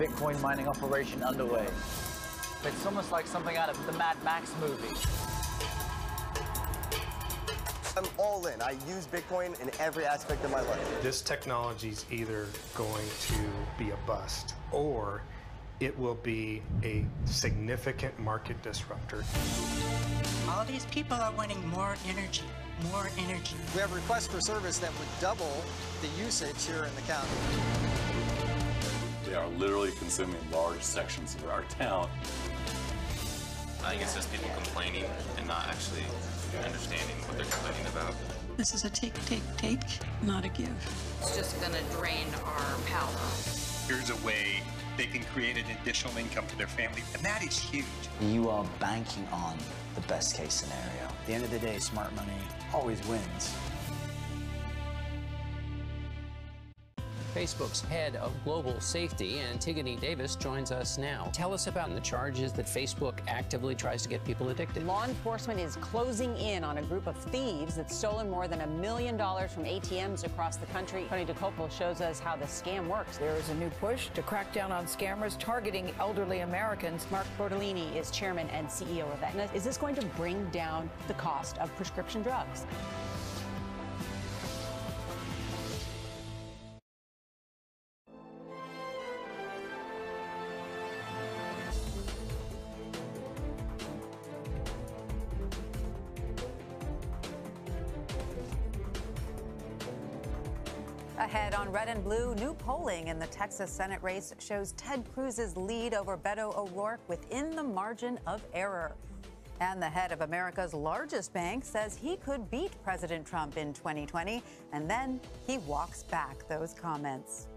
Bitcoin mining operation underway. It's almost like something out of the Mad Max movie. I'm all in. I use Bitcoin in every aspect of my life. This technology is either going to be a bust or it will be a significant market disruptor. All these people are wanting more energy, more energy. We have requests for service that would double the usage here in the county. They are literally consuming large sections of our town. I think it's just people complaining and not actually understanding what they're complaining about. This is a take, not a give. It's just going to drain our power. Here's a way they can create an additional income to their family, and that is huge. You are banking on the best case scenario. At the end of the day, smart money always wins. Facebook's head of global safety, Antigone Davis, joins us now. Tell us about the charges that Facebook actively tries to get people addicted. Law enforcement is closing in on a group of thieves that's stolen more than $1 million from ATMs across the country. Tony DeCopel shows us how the scam works. There is a new push to crack down on scammers targeting elderly Americans. Mark Bortolini is chairman and CEO of Aetna. Is this going to bring down the cost of prescription drugs? Ahead on Red and Blue, new polling in the Texas Senate race shows Ted Cruz's lead over Beto O'Rourke within the margin of error. And the head of America's largest bank says he could beat President Trump in 2020, and then he walks back those comments.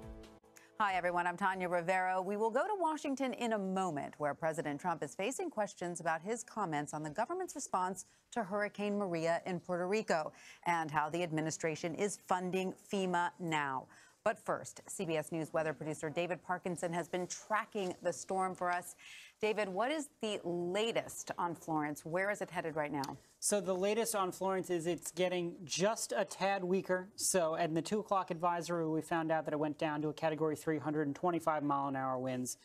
Hi, everyone. I'm Tanya Rivero. We will go to Washington in a moment, where President Trump is facing questions about his comments on the government's response to Hurricane Maria in Puerto Rico and how the administration is funding FEMA now. But first, CBS News weather producer David Parkinson has been tracking the storm for us. David, what is the latest on Florence? Where is it headed right now? So the latest on Florence is it's getting just a tad weaker. So in the 2 o'clock advisory, we found out that it went down to a Category 3, 125-mile-an-hour winds.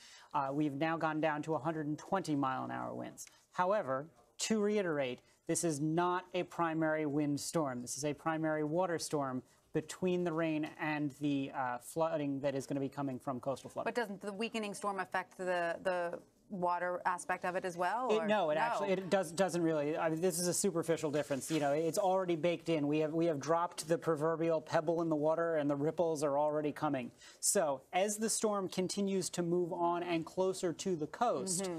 We've now gone down to 120-mile-an-hour winds. However, to reiterate, this is not a primary wind storm. This is a primary water storm between the rain and the flooding that is going to be coming from coastal flooding. But doesn't the weakening storm affect the water aspect of it as well? No, actually doesn't really. I mean, this is a superficial difference. You know, it's already baked in. We have dropped the proverbial pebble in the water, and the ripples are already coming. So as the storm continues to move on and closer to the coast,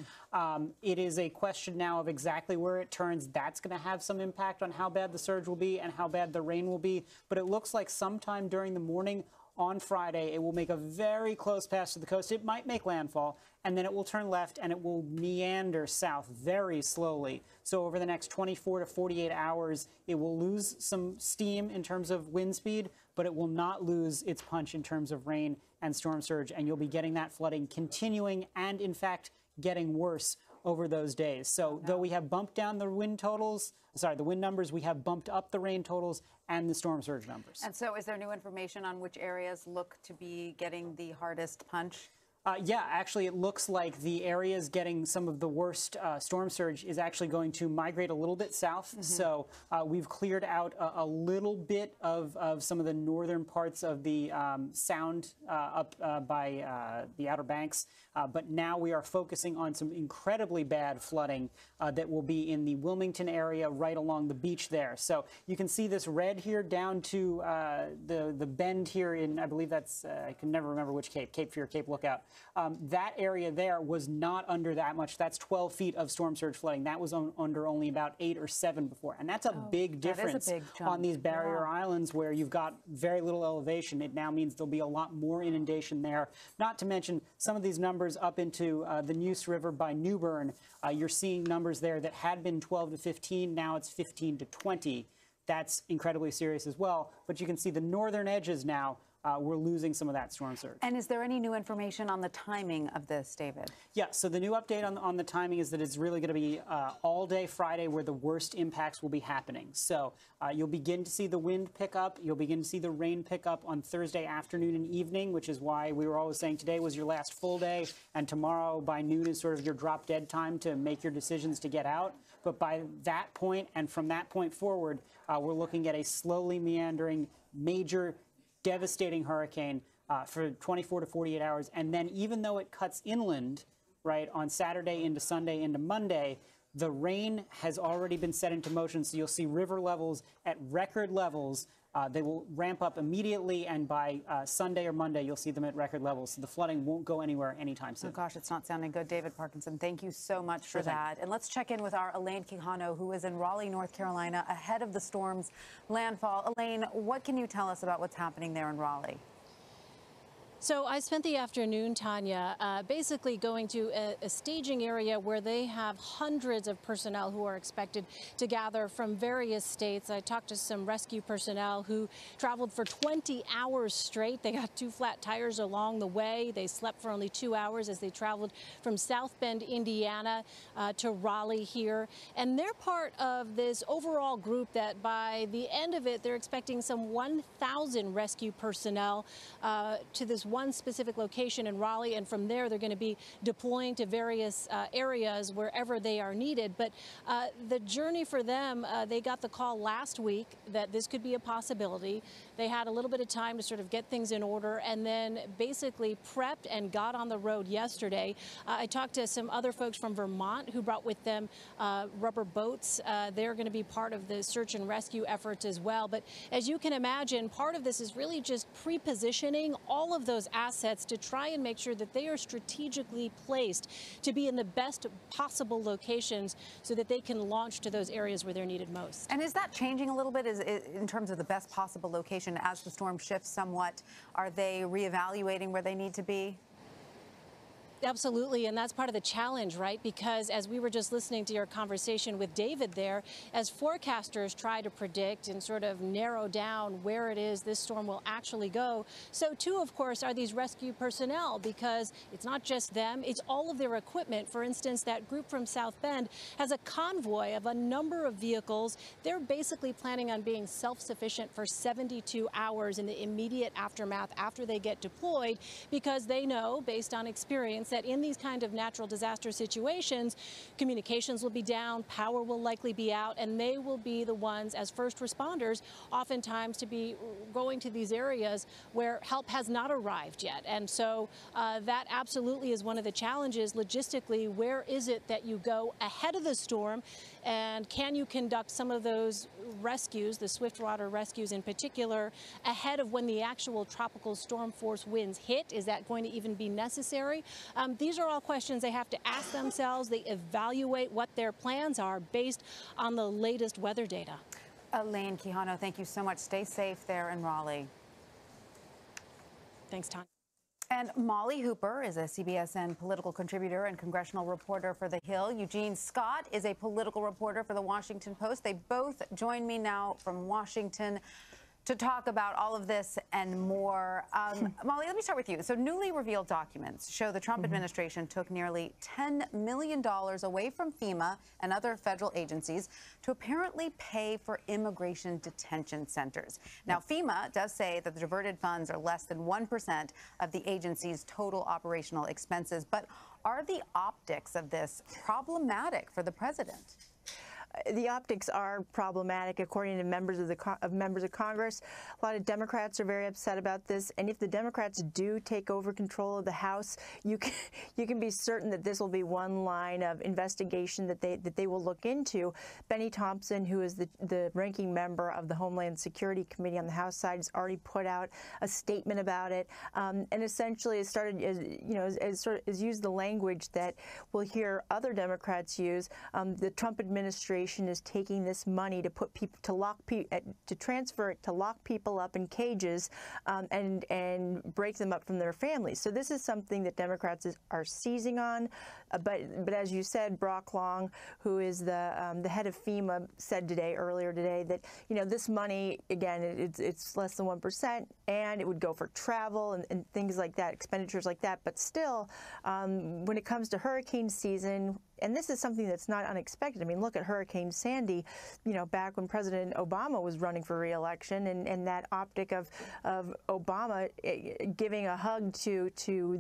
it is a question now of exactly where it turns. That's going to have some impact on how bad the surge will be and how bad the rain will be. But it looks like sometime during the morning on Friday, it will make a very close pass to the coast. It might make landfall, and then it will turn left, and it will meander south very slowly. So over the next 24 to 48 hours, it will lose some steam in terms of wind speed, but it will not lose its punch in terms of rain and storm surge, and you'll be getting that flooding continuing and, in fact, getting worse over those days. So though we have bumped down the wind numbers, we have bumped up the rain totals and the storm surge numbers. And so is there new information on which areas look to be getting the hardest punch? Yeah, actually, it looks like the areas getting some of the worst storm surge is actually going to migrate a little bit south. So we've cleared out a little bit of some of the northern parts of the sound up by the Outer Banks. But now we are focusing on some incredibly bad flooding that will be in the Wilmington area right along the beach there. So you can see this red here down to the bend here in, I believe that's, I can never remember which Cape, Cape Fear, Cape Lookout. That area there was not under that much. That's 12 feet of storm surge flooding. That was under only about 8 or 7 before. And that's a big difference on these barrier islands where you've got very little elevation. It now means there'll be a lot more inundation there. Not to mention some of these numbers up into the Neuse River by New Bern. You're seeing numbers there that had been 12 to 15. Now it's 15 to 20. That's incredibly serious as well. But you can see the northern edges now we're losing some of that storm surge. And is there any new information on the timing of this, David? Yeah, so the new update on the timing is that it's really going to be all day Friday where the worst impacts will be happening. So you'll begin to see the wind pick up. You'll begin to see the rain pick up on Thursday afternoon and evening, which is why we were always saying today was your last full day, and tomorrow by noon is sort of your drop dead time to make your decisions to get out. But by that point and from that point forward, we're looking at a slowly meandering, major, devastating hurricane for 24 to 48 hours. And then even though it cuts inland, right, on Saturday into Sunday into Monday, the rain has already been set into motion. So you'll see river levels at record levels. They will ramp up immediately, and by Sunday or Monday, you'll see them at record levels. So the flooding won't go anywhere anytime soon. Oh, gosh, it's not sounding good. David Parkinson, thank you so much for that. And let's check in with our Elaine Quijano, who is in Raleigh, North Carolina, ahead of the storm's landfall. Elaine, what can you tell us about what's happening there in Raleigh? So I spent the afternoon, Tanya, basically going to a staging area where they have hundreds of personnel who are expected to gather from various states. I talked to some rescue personnel who traveled for 20 hours straight. They got 2 flat tires along the way. They slept for only 2 hours as they traveled from South Bend, Indiana, to Raleigh here. And they're part of this overall group that by the end of it, they're expecting some 1,000 rescue personnel to this one specific location in Raleigh, and from there they're going to be deploying to various areas wherever they are needed. But the journey for them, they got the call last week that this could be a possibility. They had a little bit of time to sort of get things in order and then basically prepped and got on the road yesterday. I talked to some other folks from Vermont who brought with them rubber boats. They're going to be part of the search and rescue efforts as well. But as you can imagine, part of this is really just pre-positioning all of those assets to try and make sure that they are strategically placed to be in the best possible locations so that they can launch to those areas where they're needed most. And is that changing a little bit in terms of the best possible location as the storm shifts somewhat? Are they reevaluating where they need to be? Absolutely, and that's part of the challenge, right? Because as we were just listening to your conversation with David there, as forecasters try to predict and sort of narrow down where it is this storm will actually go, so too, of course, are these rescue personnel, because it's not just them, it's all of their equipment. For instance, that group from South Bend has a convoy of a number of vehicles. They're basically planning on being self-sufficient for 72 hours in the immediate aftermath after they get deployed, because they know, based on experience, that in these kind of natural disaster situations, communications will be down, power will likely be out, and they will be the ones as first responders oftentimes to be going to these areas where help has not arrived yet. And so that absolutely is one of the challenges logistically. Where is it that you go ahead of the storm, and can you conduct some of those rescues, the swiftwater rescues in particular, ahead of when the actual tropical storm force winds hit? Is that going to even be necessary? These are all questions they have to ask themselves. They evaluate what their plans are based on the latest weather data. Elaine Quijano, thank you so much. Stay safe there in Raleigh. Thanks, Tanya. And Molly Hooper is a CBSN political contributor and congressional reporter for The Hill. Eugene Scott is a political reporter for The Washington Post. They both join me now from Washington to talk about all of this and more. Molly, let me start with you. So newly revealed documents show the Trump administration took nearly $10 million away from FEMA and other federal agencies to apparently pay for immigration detention centers. Now, FEMA does say that the diverted funds are less than 1% of the agency's total operational expenses. But are the optics of this problematic for the president? The optics are problematic, according to members of Congress. A lot of Democrats are very upset about this, and if the Democrats do take over control of the House, you can be certain that this will be one line of investigation that they will look into. Benny Thompson, who is the ranking member of the Homeland Security Committee on the House side, has already put out a statement about it, and essentially has started, has used the language that we'll hear other Democrats use. The Trump administration is taking this money to put people to transfer it to lock people up in cages and break them up from their families. So this is something that Democrats are seizing on. But as you said, Brock Long, who is the head of FEMA, said earlier today that this money, again, it's less than 1%, and it would go for travel and things like that, expenditures like that. But still, when it comes to hurricane season, and this is something that's not unexpected. I mean, look at Hurricane Sandy, back when President Obama was running for re-election, and that optic of Obama giving a hug to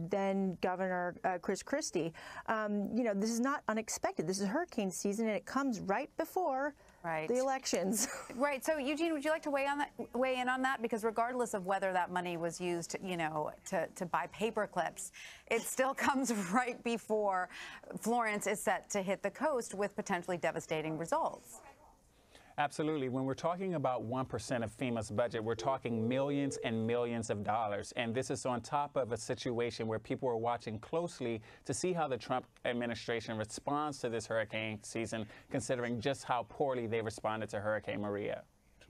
then Governor Chris Christie. This is not unexpected. This is hurricane season, and it comes right before the elections. Right. So, Eugene, would you like to weigh in on that? Because regardless of whether that money was used, to buy paper clips, it still comes right before Florence is set to hit the coast with potentially devastating results. Absolutely. When we're talking about 1% of FEMA's budget, we're talking millions and millions of dollars. And this is on top of a situation where people are watching closely to see how the Trump administration responds to this hurricane season, considering just how poorly they responded to Hurricane Maria.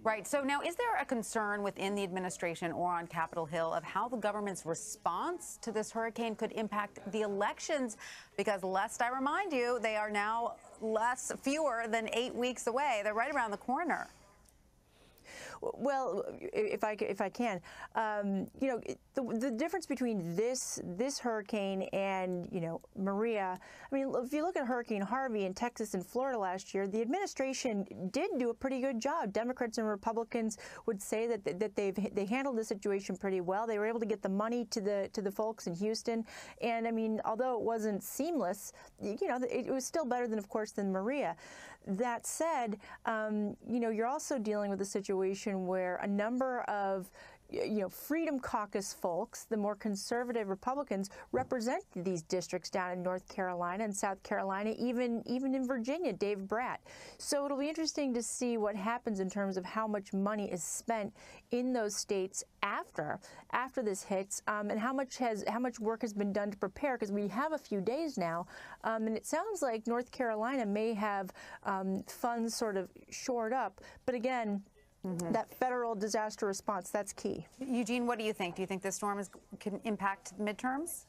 Right. So now, is there a concern within the administration or on Capitol Hill of how the government's response to this hurricane could impact the elections? Because lest I remind you, they are now fewer than 8 weeks away. They're right around the corner. Well, if I can, the difference between this hurricane and Maria. I mean, if you look at Hurricane Harvey in Texas and Florida last year, the administration did do a pretty good job. Democrats and Republicans would say that they handled the situation pretty well. They were able to get the money to the folks in Houston, and I mean, although it wasn't seamless, it was still better than Maria. That said, you're also dealing with a situation where a number of Freedom Caucus folks, the more conservative Republicans, represent these districts down in North Carolina and South Carolina, even in Virginia, Dave Bratt. So it'll be interesting to see what happens in terms of how much money is spent in those states after this hits, and how much work has been done to prepare, because we have a few days now, and it sounds like North Carolina may have funds sort of shored up, but again, that federal disaster response, that's key. Eugene, what do you think? Do you think this storm can impact midterms?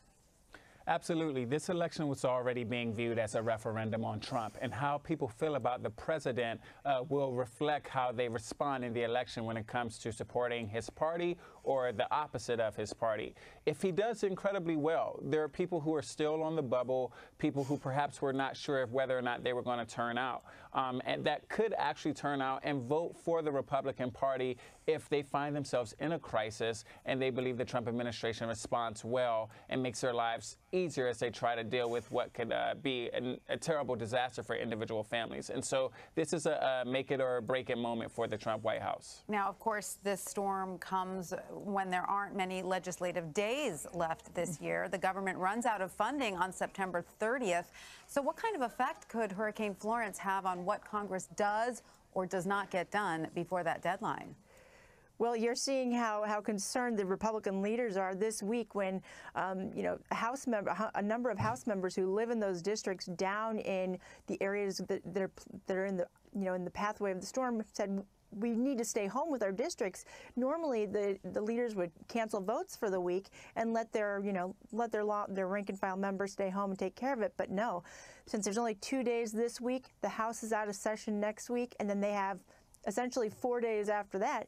Absolutely. This election was already being viewed as a referendum on Trump, and how people feel about the president will reflect how they respond in the election when it comes to supporting his party or the opposite of his party. If he does incredibly well, there are people who are still on the bubble, people who perhaps were not sure of whether or not they were going to turn out, and that could actually turn out and vote for the Republican Party if they find themselves in a crisis and they believe the Trump administration responds well and makes their lives easier as they try to deal with what could be a terrible disaster for individual families. And so this is a make it or break it moment for the Trump White House. Now, of course, this storm comes when there aren't many legislative days left this year. The government runs out of funding on September 30th. So what kind of effect could Hurricane Florence have on what Congress does or does not get done before that deadline? Well, you're seeing how concerned the Republican leaders are this week when, a number of House members who live in those districts down in the areas that are in the in the pathway of the storm said, we need to stay home with our districts. Normally, the leaders would cancel votes for the week and let their rank and file members stay home and take care of it. But no, since there's only 2 days this week, the House is out of session next week, and then they have essentially 4 days after that.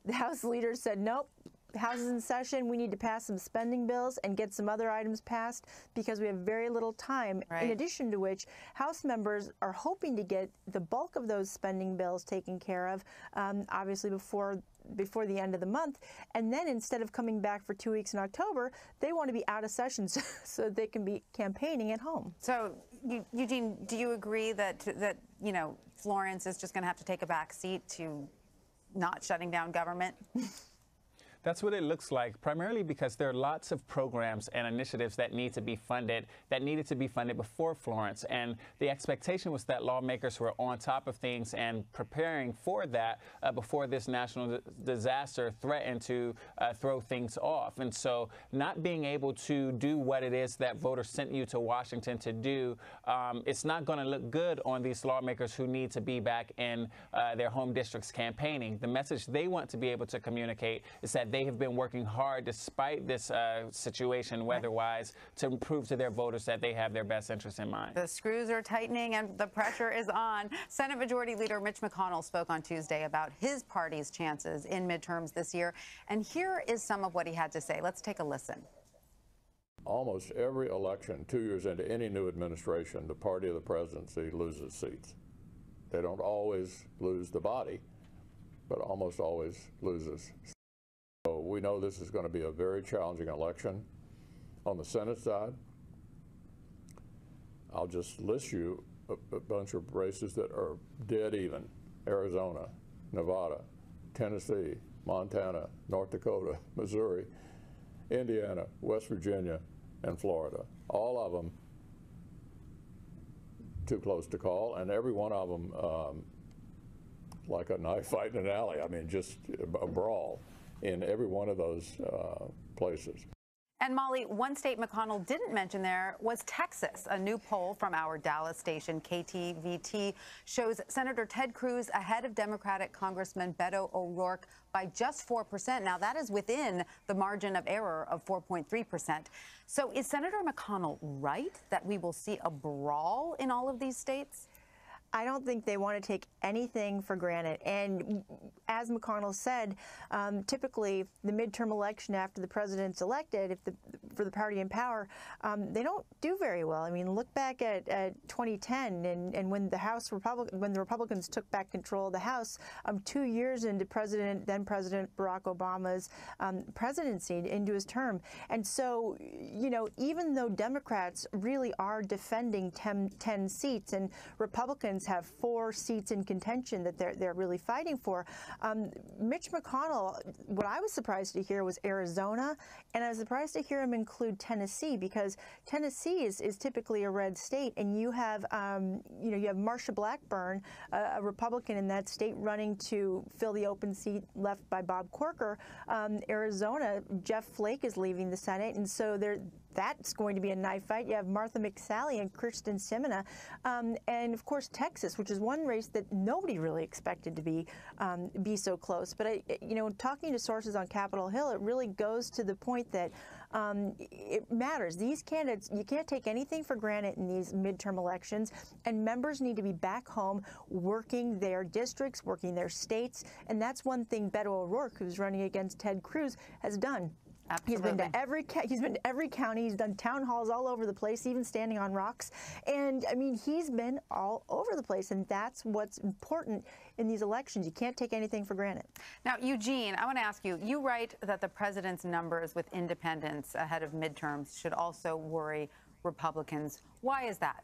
The House leaders said, nope, the House is in session. We need to pass some spending bills and get some other items passed because we have very little time. Right. In addition to which, House members are hoping to get the bulk of those spending bills taken care of, obviously before the end of the month. And then instead of coming back for 2 weeks in October, they want to be out of session so they can be campaigning at home. So, Eugene, do you agree that Florence is just going to have to take a back seat to not shutting down government? That's what it looks like, primarily because there are lots of programs and initiatives that need to be funded, that needed to be funded before Florence. And the expectation was that lawmakers were on top of things and preparing for that before this national disaster threatened to throw things off. And so not being able to do what it is that voters sent you to Washington to do, it's not going to look good on these lawmakers who need to be back in their home districts campaigning. The message they want to be able to communicate is that they they have been working hard despite this situation weather-wise to prove to their voters that they have their best interests in mind. The screws are tightening and the pressure is on. Senate Majority Leader Mitch McConnell spoke on Tuesday about his party's chances in midterms this year. And here is some of what he had to say. Let's take a listen. Almost every election, 2 years into any new administration, the party of the presidency loses seats. They don't always lose the body, but almost always loses. So we know this is going to be a very challenging election. On the Senate side, I'll just list you a bunch of races that are dead even. Arizona, Nevada, Tennessee, Montana, North Dakota, Missouri, Indiana, West Virginia, and Florida. All of them too close to call, and every one of them like a knife fight in an alley. I mean, just a brawl in every one of those places. And Molly, one state McConnell didn't mention there was Texas. A new poll from our Dallas station, KTVT, shows Senator Ted Cruz ahead of Democratic Congressman Beto O'Rourke by just 4%. Now, that is within the margin of error of 4.3%. So is Senator McConnell right that we will see a brawl in all of these states? I don't think they want to take anything for granted. And as McConnell said, typically the midterm election after the president's elected, for the party in power, they don't do very well. I mean, look back at 2010 and when the Republicans took back control of the House, 2 years into then President Barack Obama's presidency, into his term. And so, you know, even though Democrats really are defending 10 seats and Republicans have 4 seats in contention that they're really fighting for, Mitch McConnell, what I was surprised to hear was Arizona, and I was surprised to hear him include Tennessee, because Tennessee is typically a red state, and you have you have Marsha Blackburn, a Republican in that state, running to fill the open seat left by Bob Corker. Arizona, Jeff Flake is leaving the Senate, and so that's going to be a knife fight. You have Martha McSally and Kirsten Sinema, and of course Texas, which is one race that nobody really expected to be so close. But talking to sources on Capitol Hill, it really goes to the point that it matters. These candidates, you can't take anything for granted in these midterm elections, and members need to be back home working their districts, working their states, and that's one thing Beto O'Rourke, who's running against Ted Cruz, has done. Absolutely. He's been to every county. He's done town halls all over the place, even standing on rocks. And I mean, he's been all over the place, and that's what's important in these elections. You can't take anything for granted. Now, Eugene, I want to ask you, you write that the president's numbers with independents ahead of midterms should also worry Republicans. Why is that?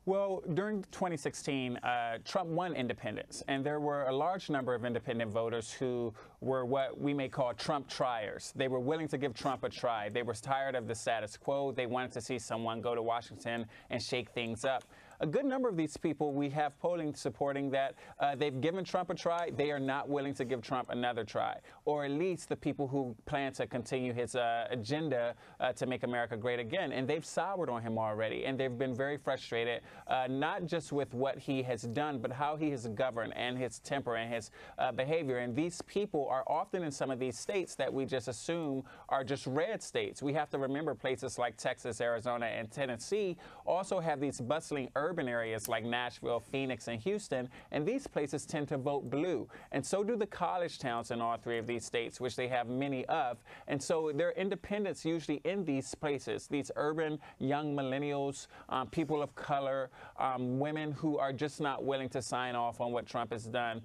Well, during 2016, Trump won independents, and there were a large number of independent voters who were what we may call Trump triers. They were willing to give Trump a try. They were tired of the status quo. They wanted to see someone go to Washington and shake things up. A good number of these people, we have polling supporting that they've given Trump a try. They are not willing to give Trump another try, or at least the people who plan to continue his agenda to make America great again. And they've soured on him already, and they've been very frustrated, not just with what he has done, but how he has governed and his temper and his behavior. And these people are often in some of these states that we just assume are just red states. We have to remember places like Texas, Arizona, and Tennessee also have these bustling urban areas like Nashville, Phoenix, and Houston, and these places tend to vote blue. And so do the college towns in all 3 of these states, which they have many of. And so there are independents usually in these places, these urban young millennials, people of color, women who are just not willing to sign off on what Trump has done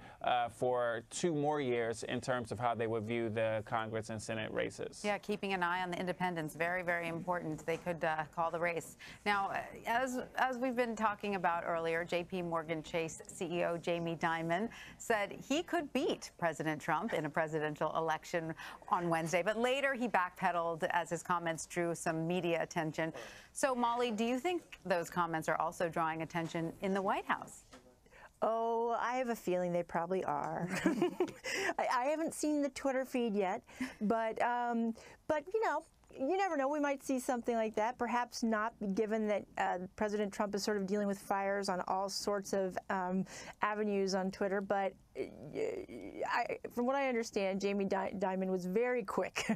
for 2 more years in terms of how they would view the Congress and Senate races. Yeah, keeping an eye on the independents, very, very important. They could call the race. Now, as we've been talking about earlier, J.P. Morgan Chase CEO Jamie Dimon said he could beat President Trump in a presidential election on Wednesday, but later he backpedaled as his comments drew some media attention. So, Molly, do you think those comments are also drawing attention in the White House? Oh, I have a feeling they probably are. I haven't seen the Twitter feed yet, but you know, you never know. We might see something like that. Perhaps not, given that President Trump is sort of dealing with fires on all sorts of avenues on Twitter. But from what I understand, Jamie Dimon was very quick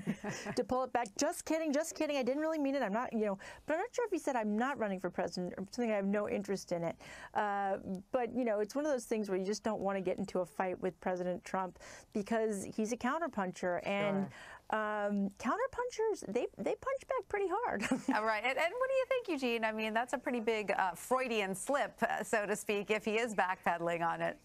to pull it back. Just kidding, just kidding. I didn't really mean it. I'm not, but I'm not sure if he said I'm not running for president or something. I have no interest in it. But, it's one of those things where you just don't want to get into a fight with President Trump because he's a counterpuncher. And counterpunchers, they punch back pretty hard. All right. And what do you think, Eugene? I mean, that's a pretty big Freudian slip, so to speak, if he is backpedaling on it.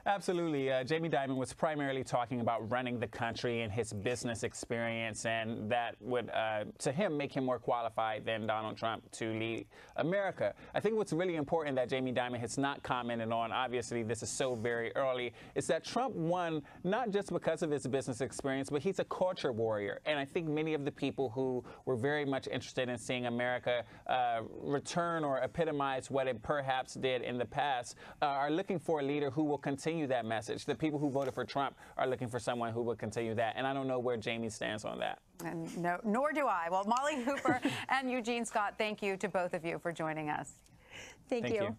Absolutely. Jamie Dimon was primarily talking about running the country and his business experience, and that would, to him, make him more qualified than Donald Trump to lead America. I think what's really important that Jamie Dimon has not commented on, obviously this is so very early, is that Trump won not just because of his business experience, but he's a culture warrior. And I think many of the people who were very much interested in seeing America return or epitomize what it perhaps did in the past are looking for a leader who will continue that message. The people who voted for Trump are looking for someone who will continue that, and I don't know where Jamie stands on that. And no, nor do I. Well, Molly Hooper and Eugene Scott, thank you to both of you for joining us. Thank you.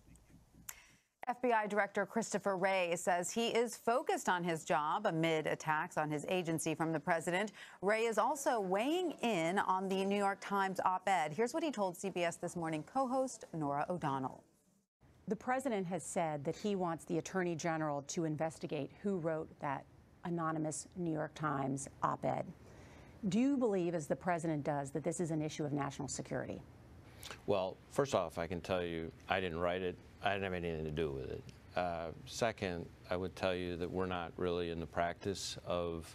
FBI Director Christopher Wray says he is focused on his job amid attacks on his agency from the president. Wray is also weighing in on the New York Times op-ed. Here's what he told CBS This Morning co-host Norah O'Donnell. The president has said that he wants the attorney general to investigate who wrote that anonymous New York Times op-ed. Do you believe, as the president does, that this is an issue of national security? Well, first off, I can tell you I didn't write it. I didn't have anything to do with it. Second, I would tell you that we're not really in the practice of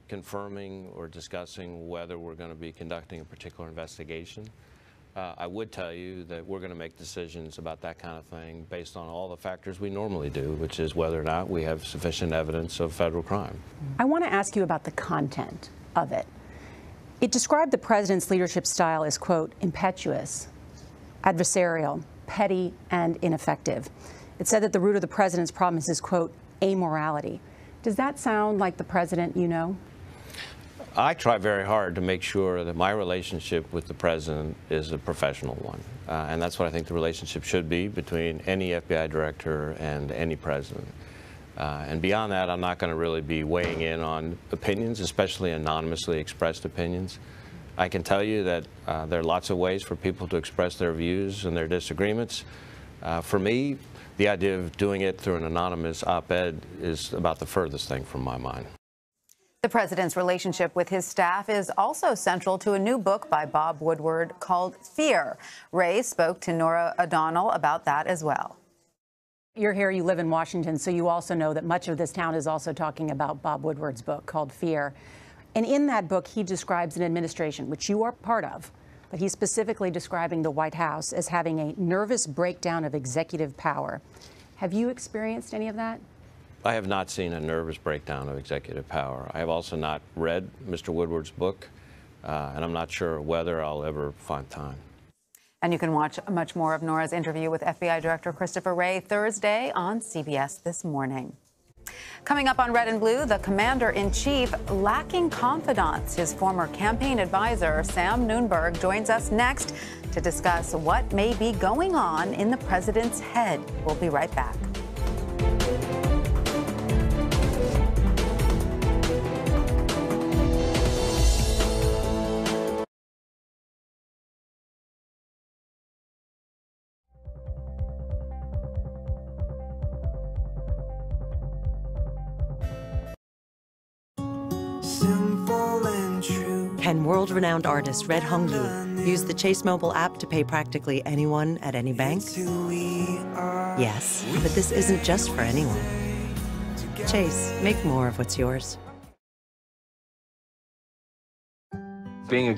confirming or discussing whether we're going to be conducting a particular investigation. I would tell you that we're going to make decisions about that kind of thing based on all the factors we normally do, which is whether or not we have sufficient evidence of federal crime. I want to ask you about the content of it. It described the president's leadership style as, quote, impetuous, adversarial, petty, and ineffective. It said that the root of the president's problem is his, quote, amorality. Does that sound like the president you know? I try very hard to make sure that my relationship with the president is a professional one. And that's what I think the relationship should be between any FBI director and any president. And beyond that, I'm not going to really be weighing in on opinions, especially anonymously expressed opinions. I can tell you that there are lots of ways for people to express their views and their disagreements. For me, the idea of doing it through an anonymous op-ed is about the furthest thing from my mind. The president's relationship with his staff is also central to a new book by Bob Woodward called Fear. Wray spoke to Norah O'Donnell about that as well. You're here, you live in Washington, so you also know that much of this town is also talking about Bob Woodward's book called Fear. And in that book, he describes an administration, which you are part of, but he's specifically describing the White House as having a nervous breakdown of executive power. Have you experienced any of that? I have not seen a nervous breakdown of executive power. I have also not read Mr. Woodward's book, and I'm not sure whether I'll ever find time. And you can watch much more of Norah's interview with FBI Director Christopher Wray Thursday on CBS This Morning. Coming up on Red and Blue, the commander-in-chief lacking confidants. His former campaign advisor, Sam Noonberg, joins us next to discuss what may be going on in the president's head. We'll be right back. Can world-renowned artist Red Hongyu use the Chase mobile app to pay practically anyone at any bank? Yes, but this isn't just for anyone. Chase, make more of what's yours. Being a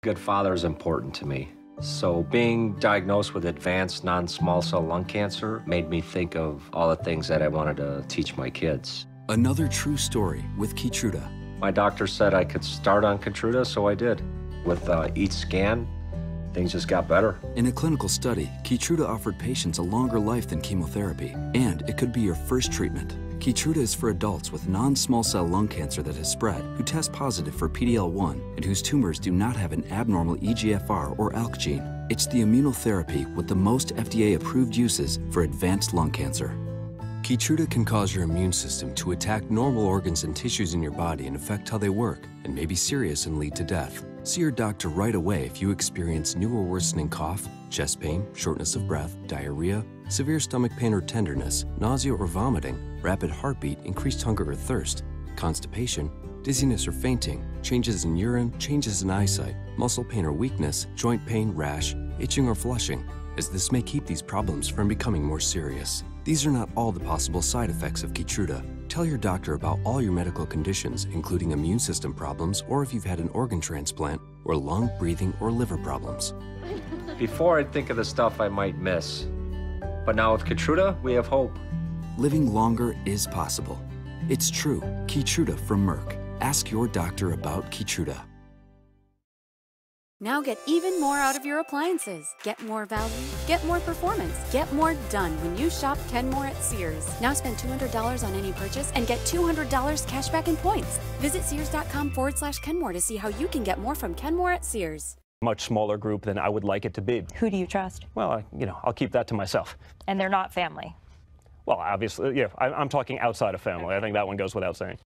good father is important to me. So being diagnosed with advanced non-small cell lung cancer made me think of all the things that I wanted to teach my kids. Another true story with Keytruda. My doctor said I could start on Keytruda, so I did. With each scan, things just got better. In a clinical study, Keytruda offered patients a longer life than chemotherapy, and it could be your first treatment. Keytruda is for adults with non-small cell lung cancer that has spread, who test positive for PD-L1, and whose tumors do not have an abnormal EGFR or ALK gene. It's the immunotherapy with the most FDA-approved uses for advanced lung cancer. Keytruda can cause your immune system to attack normal organs and tissues in your body and affect how they work, and may be serious and lead to death. See your doctor right away if you experience new or worsening cough, chest pain, shortness of breath, diarrhea, severe stomach pain or tenderness, nausea or vomiting, rapid heartbeat, increased hunger or thirst, constipation, dizziness or fainting, changes in urine, changes in eyesight, muscle pain or weakness, joint pain, rash, itching or flushing, as this may keep these problems from becoming more serious. These are not all the possible side effects of Keytruda. Tell your doctor about all your medical conditions, including immune system problems, or if you've had an organ transplant, or lung, breathing, or liver problems. Before, I'd think of the stuff I might miss. But now with Keytruda, we have hope. Living longer is possible. It's true. Keytruda from Merck. Ask your doctor about Keytruda. Now get even more out of your appliances. Get more value, get more performance, get more done when you shop Kenmore at Sears. Now spend $200 on any purchase and get $200 cash back in points. Visit sears.com/Kenmore to see how you can get more from Kenmore at Sears. Much smaller group than I would like it to be. Who do you trust? Well, I'll keep that to myself. And they're not family? Well, obviously, yeah, I'm talking outside of family. I think that one goes without saying.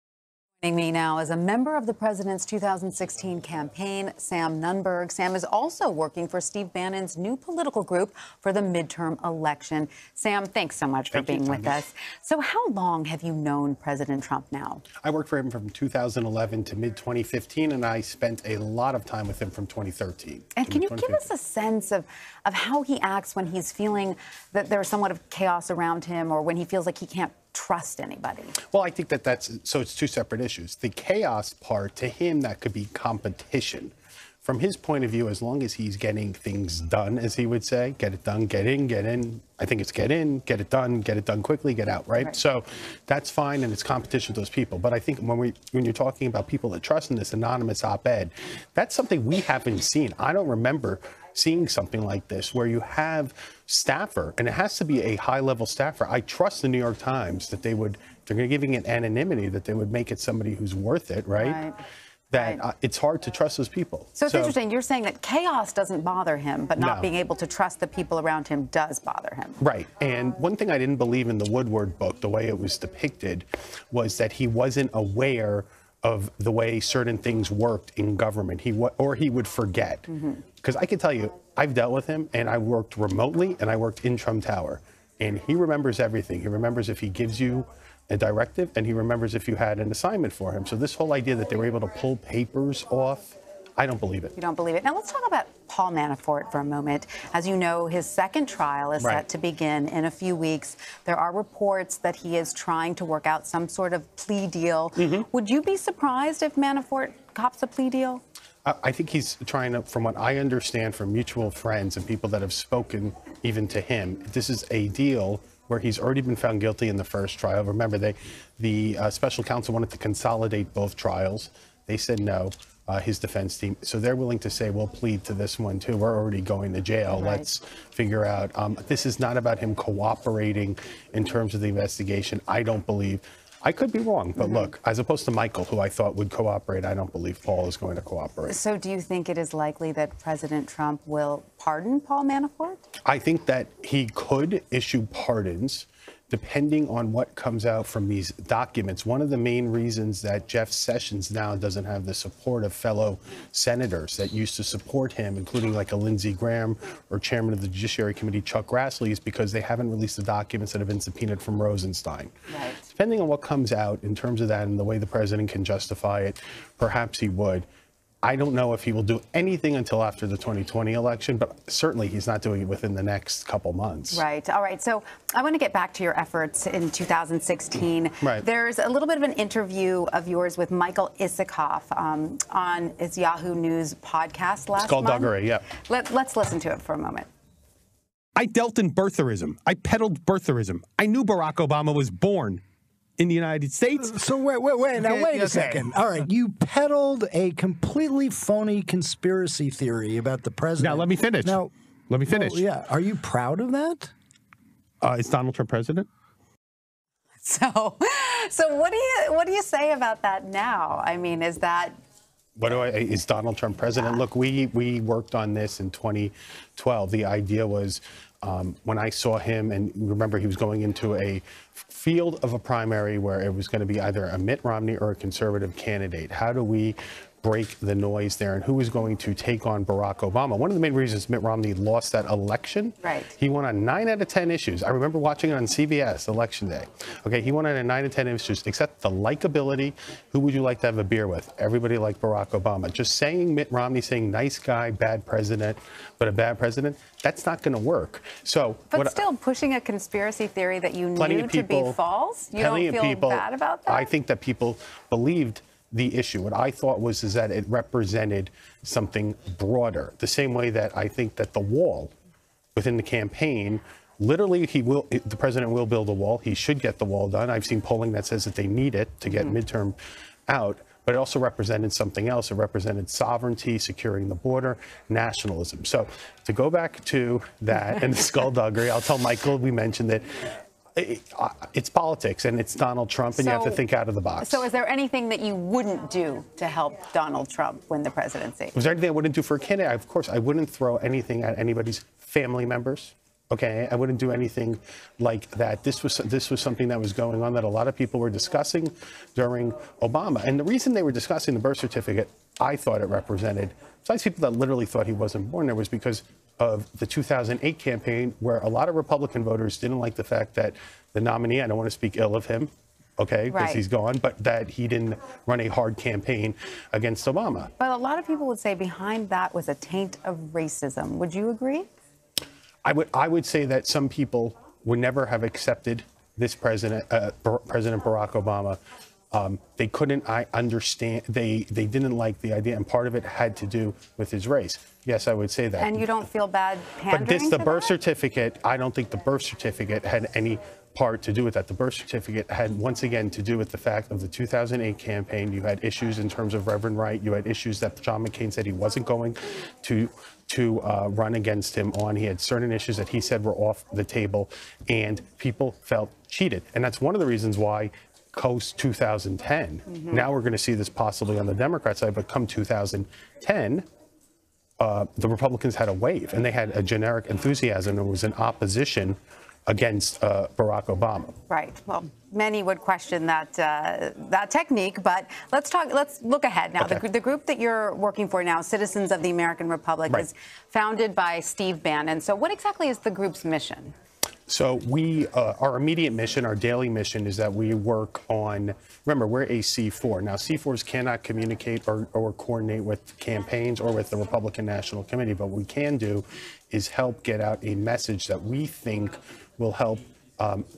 Joining me now is a member of the president's 2016 campaign, Sam Nunberg. Sam is also working for Steve Bannon's new political group for the midterm election. Sam, thanks so much for being with us. So how long have you known President Trump now? I worked for him from 2011 to mid-2015, and I spent a lot of time with him from 2013. And can you give us a sense of how he acts when he's feeling that there's somewhat of chaos around him, or when he feels like he can't trust anybody? Well, I think so it's two separate issues. The chaos part, to him, that could be competition. From his point of view, as long as he's getting things done, as he would say, get it done, get in. I think it's get in, get it done quickly, get out, right? So that's fine, and it's competition with those people. But I think when you're talking about people that trust in this anonymous op-ed, that's something we haven't seen. I don't remember seeing something like this where you have staffer, and it has to be a high-level staffer. I trust the New York Times that they're giving it anonymity, that they would make it somebody who's worth it, right? It's hard to trust those people. So it's interesting. You're saying that chaos doesn't bother him, but not being able to trust the people around him does bother him. Right. And one thing I didn't believe in the Woodward book, the way it was depicted, was that he wasn't aware of the way certain things worked in government. He would forget. Because I can tell you, I've dealt with him, and I worked remotely, and I worked in Trump Tower. And he remembers everything. He remembers if he gives you a directive, and he remembers if you had an assignment for him. So this whole idea that they were able to pull papers off, I don't believe it. You don't believe it. Now let's talk about Paul Manafort for a moment. As you know, his second trial is set to begin in a few weeks. There are reports that he is trying to work out some sort of plea deal. Would you be surprised if Manafort cops a plea deal? I think he's trying to, from what I understand from mutual friends and people that have spoken even to him, this is a deal where he's already been found guilty in the first trial. Remember, the special counsel wanted to consolidate both trials. They said no, his defense team. So they're willing to say, we'll plead to this one, too. We're already going to jail. Right. Let's figure out. This is not about him cooperating in terms of the investigation, I don't believe. I could be wrong, but look, as opposed to Michael, who I thought would cooperate, I don't believe Paul is going to cooperate. So do you think it is likely that President Trump will pardon Paul Manafort? I think that he could issue pardons depending on what comes out from these documents. One of the main reasons that Jeff Sessions now doesn't have the support of fellow senators that used to support him, including like a Lindsey Graham or chairman of the Judiciary Committee, Chuck Grassley, is because they haven't released the documents that have been subpoenaed from Rosenstein. Right. Depending on what comes out in terms of that and the way the president can justify it, perhaps he would. I don't know if he will do anything until after the 2020 election, but certainly he's not doing it within the next couple months. Right. All right. So I want to get back to your efforts in 2016. Right. There's a little bit of an interview of yours with Michael Isikoff on his Yahoo News podcast last month. It's called Duggery, yeah. Let's listen to it for a moment. I dealt in birtherism. I peddled birtherism. I knew Barack Obama was born in the United States. So wait a second. All right, you peddled a completely phony conspiracy theory about the president. Now let me finish. Let me finish. Yeah, are you proud of that? Is Donald Trump president? So So what do you say about that now? I mean, is that... Is Donald Trump president? Look, we worked on this in 2012. The idea was when I saw him, and remember he was going into a field of a primary where it was going to be either a Mitt Romney or a conservative candidate. How do we break the noise there, and who is going to take on Barack Obama? One of the main reasons Mitt Romney lost that election, he won on 9 out of 10 issues. I remember watching it on CBS election day. Okay, he won on 9 out of 10 issues, except the likability. Who would you like to have a beer with? Everybody liked Barack Obama. Just saying Mitt Romney, saying nice guy, bad president, but a bad president, that's not going to work. So, but still pushing a conspiracy theory that you knew to be false? You don't feel bad about that? I think that people believed the issue. What I thought was that it represented something broader. The same way that I think that the wall within the campaign, literally the president will build a wall. He should get the wall done. I've seen polling that says that they need it to get midterm out. But it also represented something else. It represented sovereignty, securing the border, nationalism. So to go back to that and the skullduggery, I'll tell Michael, we mentioned that it's politics and it's Donald Trump, and you have to think out of the box. So is there anything that you wouldn't do to help Donald Trump win the presidency? Was there anything I wouldn't do for a candidate? Of course, I wouldn't throw anything at anybody's family members. Okay, I wouldn't do anything like that. This was something that was going on that a lot of people were discussing during Obama. And the reason they were discussing the birth certificate, I thought it represented, besides people that literally thought he wasn't born there, was because of the 2008 campaign, where a lot of Republican voters didn't like the fact that the nominee, I don't want to speak ill of him, okay, because he's gone, but that he didn't run a hard campaign against Obama. But a lot of people would say behind that was a taint of racism. Would you agree? I would say that some people would never have accepted this President Barack Obama. They couldn't understand, they didn't like the idea, and part of it had to do with his race. Yes, I would say that. And you don't feel bad pandering But the birth certificate, I don't think the birth certificate had any part to do with that. The birth certificate had, once again, to do with the fact of the 2008 campaign. You had issues in terms of Reverend Wright. You had issues that John McCain said he wasn't going to run against him on. He had certain issues that he said were off the table, and people felt cheated. And that's one of the reasons why post 2010, now we're going to see this possibly on the Democrat side, but come 2010, the Republicans had a wave, and they had a generic enthusiasm. There was an opposition against Barack Obama. Right. Well, many would question that that technique, but let's look ahead now. Okay. The group that you're working for now, Citizens of the American Republic, is founded by Steve Bannon. So what exactly is the group's mission? So our immediate mission, our daily mission, is that we work on, remember, we're a C4. Now, C4s cannot communicate or coordinate with campaigns or with the Republican National Committee, but what we can do is help get out a message that we think will help,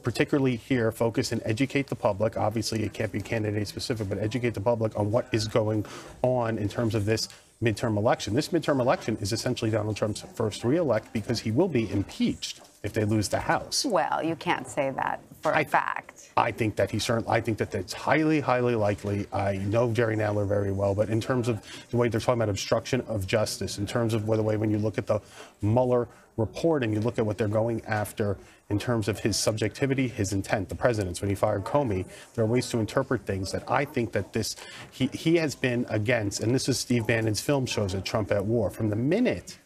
particularly here, focus and educate the public. Obviously, it can't be candidate specific, but educate the public on what is going on in terms of this midterm election. This midterm election is essentially Donald Trump's first reelect, because he will be impeached if they lose the House. Well, you can't say that for a fact. I think that I think that that's highly, highly likely. I know Jerry Nadler very well, but in terms of the way they're talking about obstruction of justice, in terms of the way when you look at the Mueller report and you look at what they're going after in terms of his subjectivity, his intent, the president's, when he fired Comey, there are ways to interpret things that I think that he has been against, and this is Steve Bannon's film shows it, Trump at War. From the minute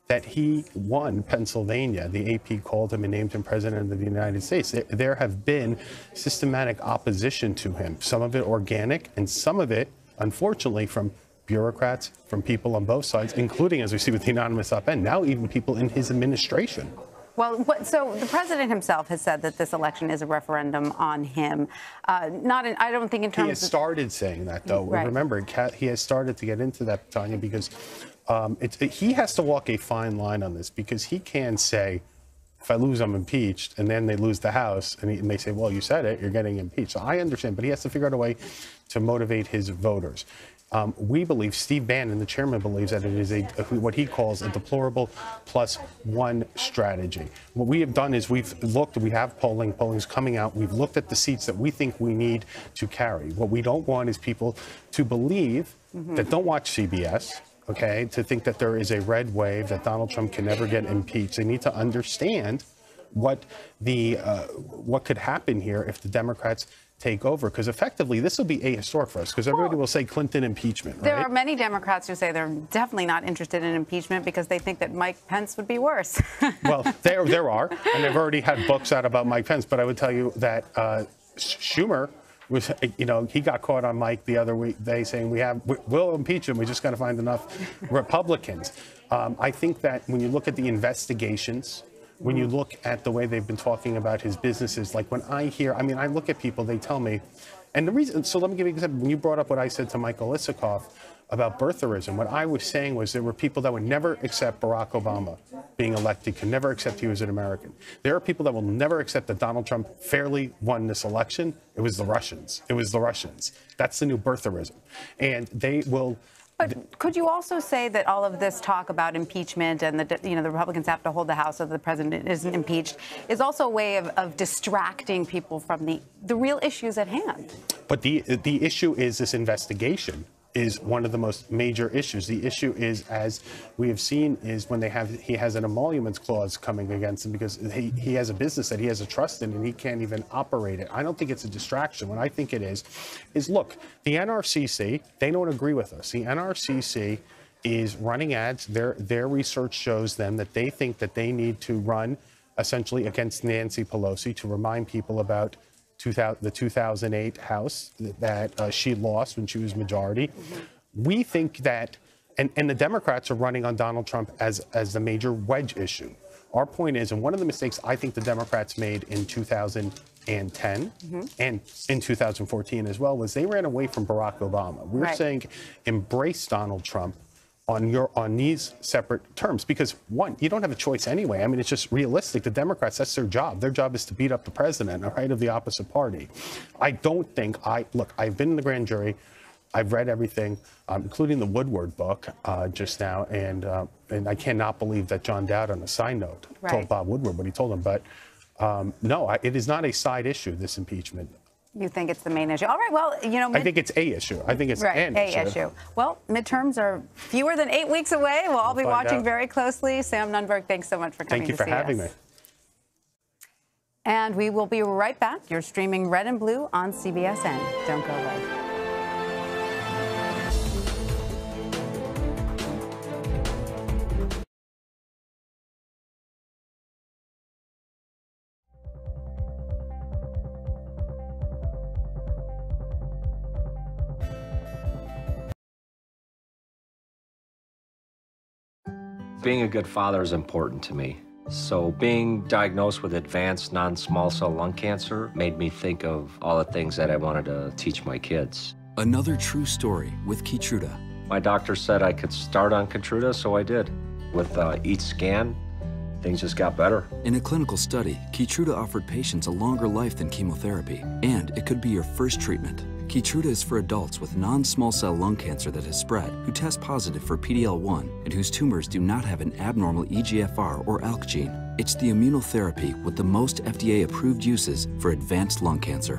that he won Pennsylvania, the AP called him and named him president of the United States. There have been systematic opposition to him, some of it organic and some of it, unfortunately, from bureaucrats, from people on both sides, including, as we see with the anonymous op-ed, now even people in his administration. Well, so the president himself has said that this election is a referendum on him. I don't think in terms of... He has started saying that, though. Right. Remember, he has started to get into that, Tanya, because he has to walk a fine line on this, because he can say, if I lose, I'm impeached, and then they lose the House, and they say, well, you said it, you're getting impeached. So I understand, but he has to figure out a way to motivate his voters. We believe, Steve Bannon, the chairman, believes that it is what he calls a deplorable +1 strategy. What we have done is we have polling's coming out. We've looked at the seats that we think we need to carry. What we don't want is people to believe that don't watch CBS, okay, to think that there is a red wave, that Donald Trump can never get impeached. They need to understand what could happen here if the Democrats take over, because effectively this will be ahistoric for us, because everybody will say Clinton impeachment, right? There are many Democrats who say they're definitely not interested in impeachment because they think that Mike Pence would be worse. Well, there are, and they've already had books out about Mike Pence, but I would tell you that Schumer was, he got caught on Mike the other week, saying we'll impeach him, we just got to find enough Republicans. I think that when you look at the investigations, when you look at the way they've been talking about his businesses, like when I look at people, they tell me, and the reason, so let me give you an example. When you brought up what I said to Michael Isikoff about birtherism, what I was saying was there were people that would never accept Barack Obama being elected, could never accept he was an American. There are people that will never accept that Donald Trump fairly won this election. It was the Russians. It was the Russians. That's the new birtherism. And they will... But could you also say that all of this talk about impeachment and the Republicans have to hold the House so the president isn't impeached is also a way of distracting people from the real issues at hand? But the issue is this investigation is one of the most major issues. The issue is, as we have seen, is when he has an emoluments clause coming against him because he has a business that he has a trust in and he can't even operate it. I don't think it's a distraction. What I think it is look, the NRCC, they don't agree with us. The NRCC is running ads. Their research shows them that they think that they need to run essentially against Nancy Pelosi to remind people about the 2008 House that she lost when she was majority. We think that, and the Democrats are running on Donald Trump as the major wedge issue. Our point is, and one of the mistakes I think the Democrats made in 2010 and in 2014 as well, was they ran away from Barack Obama. We're saying embrace Donald Trump on these separate terms, because one, you don't have a choice anyway. I mean, it's just realistic. The Democrats, that's their job. Their job is to beat up the president, right, of the opposite party. I don't think look, I've been in the grand jury. I've read everything, including the Woodward book just now, and I cannot believe that John Dowd, on a side note, told Bob Woodward what he told him. But no, it is not a side issue, this impeachment. You think it's the main issue. All right, well, I think it's a issue. I think it's an issue. Well, midterms are fewer than 8 weeks away. We'll all be watching very closely. Sam Nunberg, thanks so much for coming to see us. Thank you for having me. And we will be right back. You're streaming Red and Blue on CBSN. Don't go away. Being a good father is important to me. So being diagnosed with advanced non-small cell lung cancer made me think of all the things that I wanted to teach my kids. Another true story with Keytruda. My doctor said I could start on Keytruda, so I did. With each scan, things just got better. In a clinical study, Keytruda offered patients a longer life than chemotherapy, and it could be your first treatment. Keytruda is for adults with non-small cell lung cancer that has spread, who test positive for PD-L1, and whose tumors do not have an abnormal EGFR or ALK gene. It's the immunotherapy with the most FDA-approved uses for advanced lung cancer.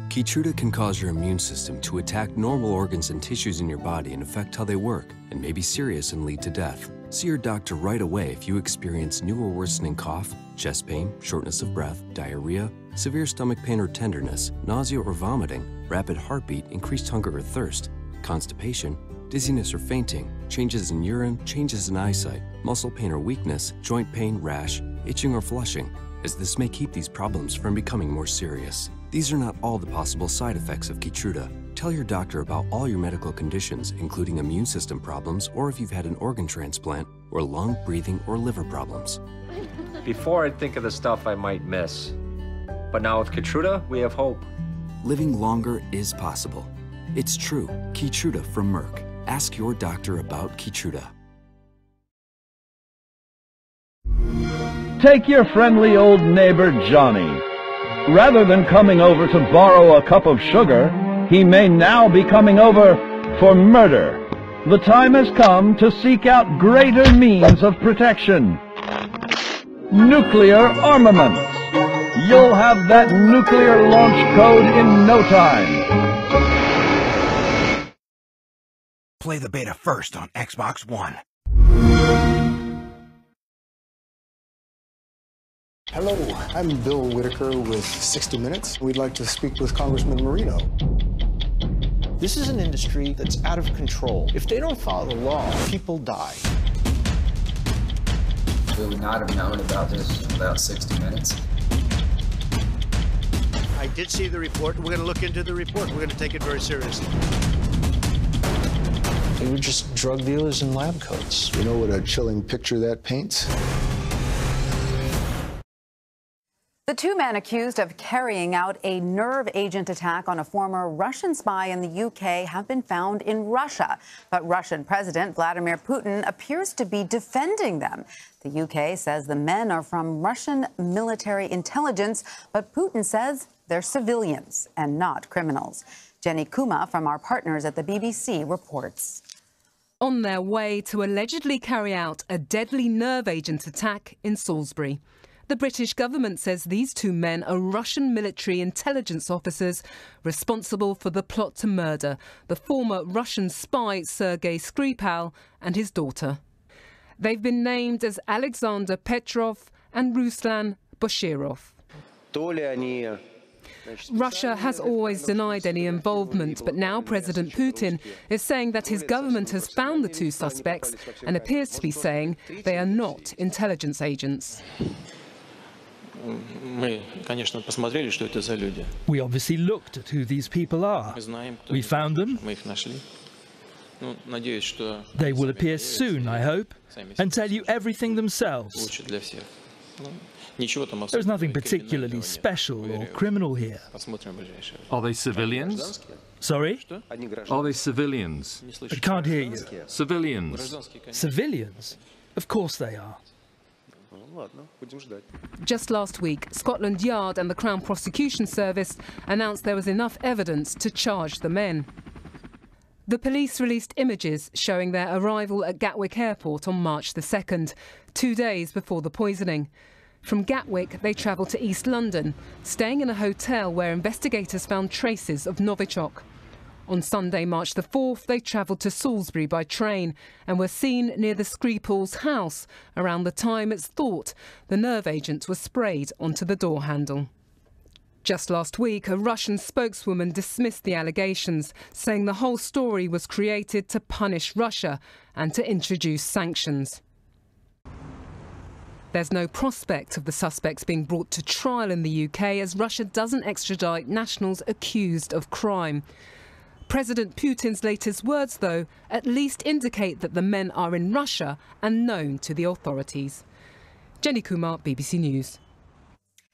Keytruda can cause your immune system to attack normal organs and tissues in your body and affect how they work, and may be serious and lead to death. See your doctor right away if you experience new or worsening cough, chest pain, shortness of breath, diarrhea, severe stomach pain or tenderness, nausea or vomiting, rapid heartbeat, increased hunger or thirst, constipation, dizziness or fainting, changes in urine, changes in eyesight, muscle pain or weakness, joint pain, rash, itching or flushing, as this may keep these problems from becoming more serious. These are not all the possible side effects of Keytruda. Tell your doctor about all your medical conditions, including immune system problems, or if you've had an organ transplant, or lung, breathing, or liver problems. Before, I'd think of the stuff I might miss. But now with Keytruda, we have hope. Living longer is possible. It's true. Keytruda from Merck. Ask your doctor about Keytruda. Take your friendly old neighbor, Johnny. Rather than coming over to borrow a cup of sugar, he may now be coming over for murder. The time has come to seek out greater means of protection. Nuclear armaments. You'll have that nuclear launch code in no time. Play the beta first on Xbox One. Hello, I'm Bill Whitaker with 60 Minutes. We'd like to speak with Congressman Marino. This is an industry that's out of control. If they don't follow the law, people die. We would not have known about this without 60 Minutes. I did see the report. We're going to look into the report. We're going to take it very seriously. They were just drug dealers in lab coats. You know what a chilling picture that paints? The two men accused of carrying out a nerve agent attack on a former Russian spy in the UK have been found in Russia. But Russian President Vladimir Putin appears to be defending them. The UK says the men are from Russian military intelligence, but Putin says they're civilians and not criminals. Jenny Kuma from our partners at the BBC reports. On their way to allegedly carry out a deadly nerve agent attack in Salisbury. The British government says these two men are Russian military intelligence officers responsible for the plot to murder the former Russian spy Sergei Skripal and his daughter. They've been named as Alexander Petrov and Ruslan Boshirov. Russia has always denied any involvement, but now President Putin is saying that his government has found the two suspects and appears to be saying they are not intelligence agents. We obviously looked at who these people are. We found them. They will appear soon, I hope, and tell you everything themselves. There's nothing particularly special or criminal here. Are they civilians? Sorry? Are they civilians? I can't hear you. Civilians. Civilians? Of course they are. Just last week, Scotland Yard and the Crown Prosecution Service announced there was enough evidence to charge the men. The police released images showing their arrival at Gatwick Airport on March the 2nd, 2 days before the poisoning. From Gatwick, they travelled to East London, staying in a hotel where investigators found traces of Novichok. On Sunday, March the 4th, they travelled to Salisbury by train and were seen near the Skripal's house around the time it's thought the nerve agent was sprayed onto the door handle. Just last week, a Russian spokeswoman dismissed the allegations, saying the whole story was created to punish Russia and to introduce sanctions. There's no prospect of the suspects being brought to trial in the UK as Russia doesn't extradite nationals accused of crime. President Putin's latest words, though, at least indicate that the men are in Russia and known to the authorities. Jenny Kumar, BBC News.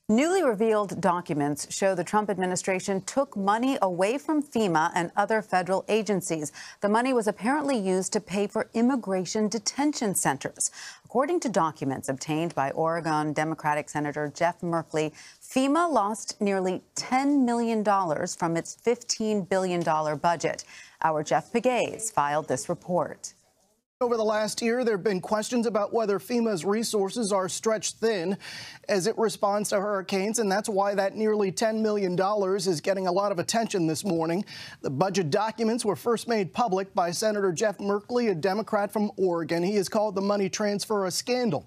Newly revealed documents show the Trump administration took money away from FEMA and other federal agencies. The money was apparently used to pay for immigration detention centers. According to documents obtained by Oregon Democratic Senator Jeff Merkley, FEMA lost nearly $10 million from its $15 billion budget. Our Jeff Pegues filed this report. Over the last year, there have been questions about whether FEMA's resources are stretched thin as it responds to hurricanes, and that's why that nearly $10 million is getting a lot of attention this morning. The budget documents were first made public by Senator Jeff Merkley, a Democrat from Oregon. He has called the money transfer a scandal.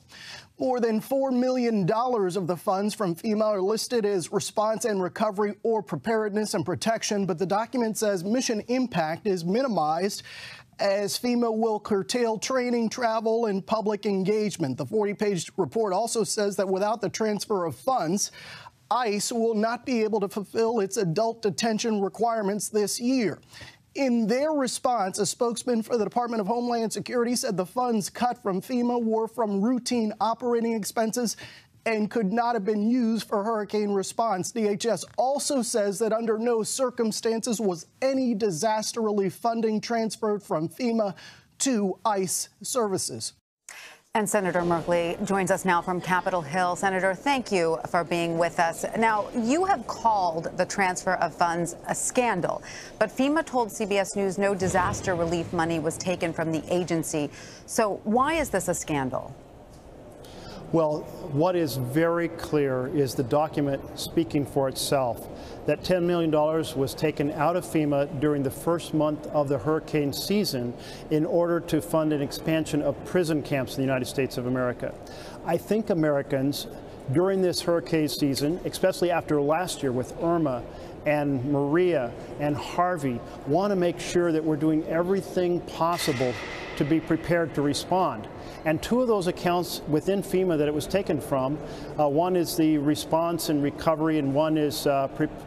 More than $4 million of the funds from FEMA are listed as response and recovery or preparedness and protection, but the document says mission impact is minimized as FEMA will curtail training, travel, and public engagement. The 40-page report also says that without the transfer of funds, ICE will not be able to fulfill its adult detention requirements this year. In their response, a spokesman for the Department of Homeland Security said the funds cut from FEMA were from routine operating expenses and could not have been used for hurricane response. DHS also says that under no circumstances was any disaster relief funding transferred from FEMA to ICE services. And Senator Merkley joins us now from Capitol Hill. Senator, thank you for being with us. Now, you have called the transfer of funds a scandal, but FEMA told CBS News no disaster relief money was taken from the agency. So why is this a scandal? Well, what is very clear is the document speaking for itself. That $10 million was taken out of FEMA during the first month of the hurricane season in order to fund an expansion of prison camps in the United States of America. I think Americans during this hurricane season, especially after last year with Irma and Maria and Harvey, want to make sure that we're doing everything possible to be prepared to respond. And two of those accounts within FEMA that it was taken from, one is the response and recovery and one is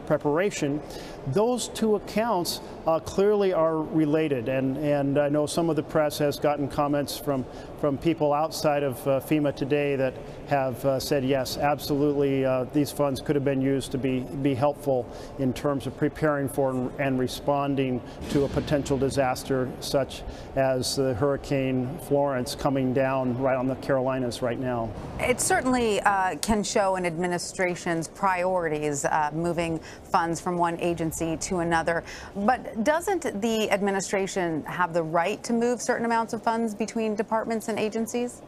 preparation. Those two accounts clearly are related, and I know some of the press has gotten comments from people outside of FEMA today that have said yes, absolutely, these funds could have been used to be helpful in terms of preparing for and responding to a potential disaster such as the Hurricane Florence coming down right on the Carolinas right now. It certainly can show an administration's priorities, moving funds from one agency to another. But doesn't the administration have the right to move certain amounts of funds between departments and agencies?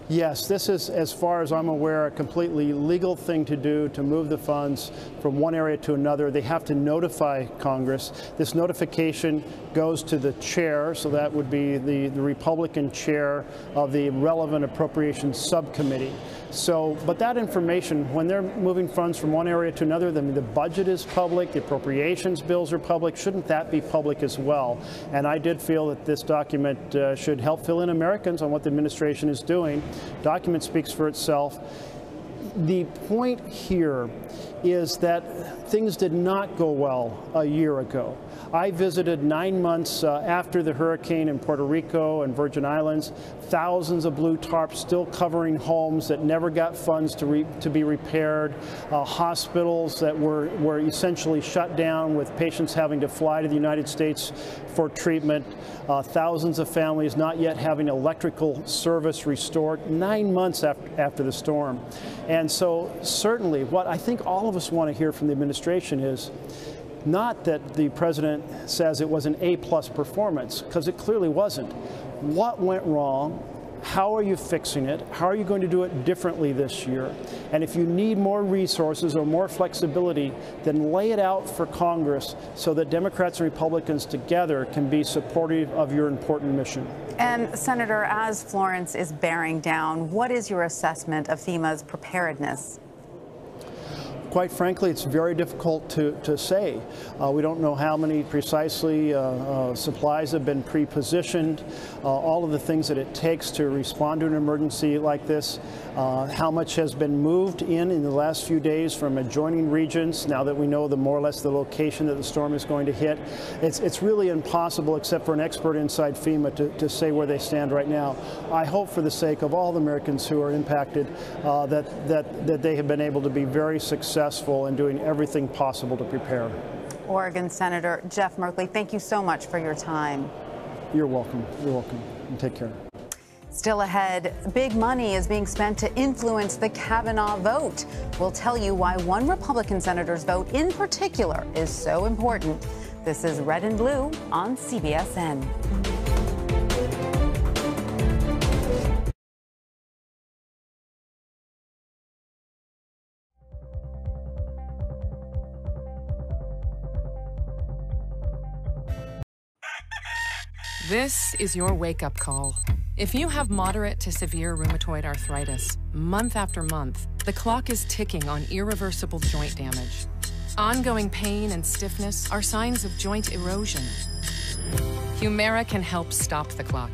Yes, this is, as far as I'm aware, a completely legal thing to do, to move the funds from one area to another. They have to notify Congress. This notification goes to the chair, so that would be the Republican chair of the relevant appropriations subcommittee. So, but that information, when they're moving funds from one area to another, then the budget is public, the appropriations bills are public. Shouldn't that be public as well? And I did feel that this document should help fill in Americans on what the administration is doing. Document speaks for itself. The point here is that things did not go well a year ago. I visited 9 months after the hurricane in Puerto Rico and Virgin Islands. Thousands of blue tarps still covering homes that never got funds to be repaired. Hospitals that were essentially shut down with patients having to fly to the United States for treatment. Thousands of families not yet having electrical service restored 9 months after the storm. And so certainly what I think all of us want to hear from the administration is not that the president says it was an A-plus performance, because it clearly wasn't. What went wrong? How are you fixing it? How are you going to do it differently this year? And if you need more resources or more flexibility, then lay it out for Congress so that Democrats and Republicans together can be supportive of your important mission. And Senator, as Florence is bearing down, what is your assessment of FEMA's preparedness? Quite frankly, it's very difficult to say. We don't know how many precisely supplies have been pre-positioned, all of the things that it takes to respond to an emergency like this, how much has been moved in the last few days from adjoining regions, now that we know more or less the location that the storm is going to hit. It's really impossible, except for an expert inside FEMA, to say where they stand right now. I hope for the sake of all the Americans who are impacted that they have been able to be very successful in doing everything possible to prepare. Oregon Senator Jeff Merkley, thank you so much for your time. You're welcome. You're welcome. And take care. Still ahead, big money is being spent to influence the Kavanaugh vote. We'll tell you why one Republican senator's vote in particular is so important. This is Red and Blue on CBSN. This is your wake-up call. If you have moderate to severe rheumatoid arthritis, month after month, the clock is ticking on irreversible joint damage. Ongoing pain and stiffness are signs of joint erosion. Humira can help stop the clock.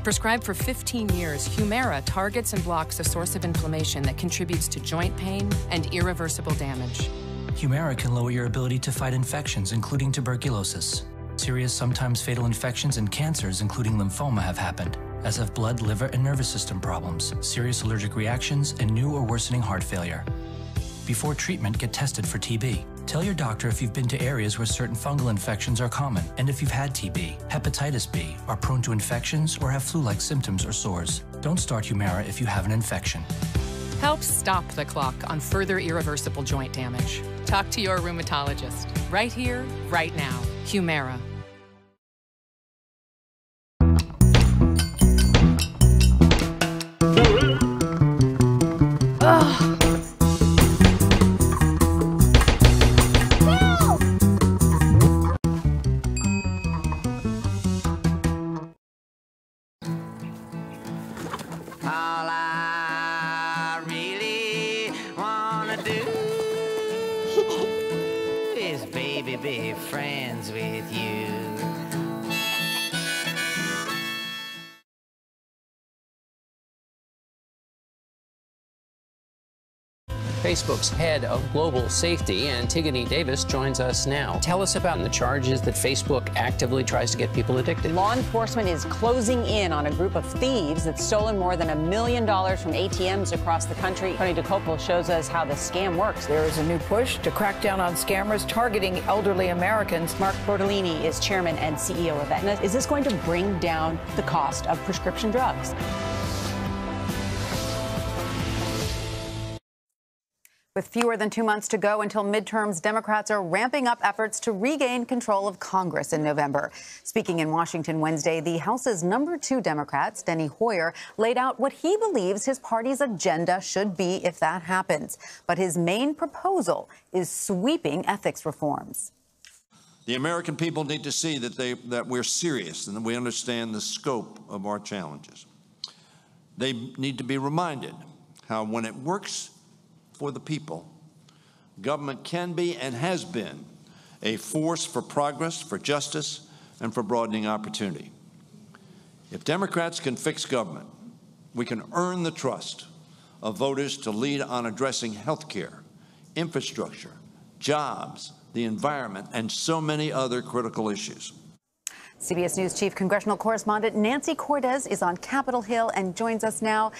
Prescribed for 15 years, Humira targets and blocks a source of inflammation that contributes to joint pain and irreversible damage. Humira can lower your ability to fight infections, including tuberculosis. Serious, sometimes fatal infections and cancers, including lymphoma, have happened, as have blood, liver, and nervous system problems, serious allergic reactions, and new or worsening heart failure. Before treatment, get tested for TB. Tell your doctor if you've been to areas where certain fungal infections are common, and if you've had TB, hepatitis B, are prone to infections, or have flu-like symptoms or sores. Don't start Humira if you have an infection. Help stop the clock on further irreversible joint damage. Talk to your rheumatologist. Right here, right now. Humira. All I really be friends with you. Facebook's head of global safety, Antigone Davis, joins us now. Tell us about the charges that Facebook actively tries to get people addicted. Law enforcement is closing in on a group of thieves that's stolen more than $1 million from ATMs across the country. Tony DeCopel shows us how the scam works. There is a new push to crack down on scammers targeting elderly Americans. Mark Bortolini is chairman and CEO of Aetna. Is this going to bring down the cost of prescription drugs? With fewer than 2 months to go until midterms, Democrats are ramping up efforts to regain control of Congress in November. Speaking in Washington Wednesday, the House's #2 Democrat, Steny Hoyer, laid out what he believes his party's agenda should be if that happens. But his main proposal is sweeping ethics reforms. The American people need to see that we're serious and that we understand the scope of our challenges. They need to be reminded how when it works for the people, government can be and has been a force for progress, for justice, and for broadening opportunity. If Democrats can fix government, we can earn the trust of voters to lead on addressing health care, infrastructure, jobs, the environment, and so many other critical issues. CBS News Chief Congressional Correspondent Nancy Cortez is on Capitol Hill and joins us now.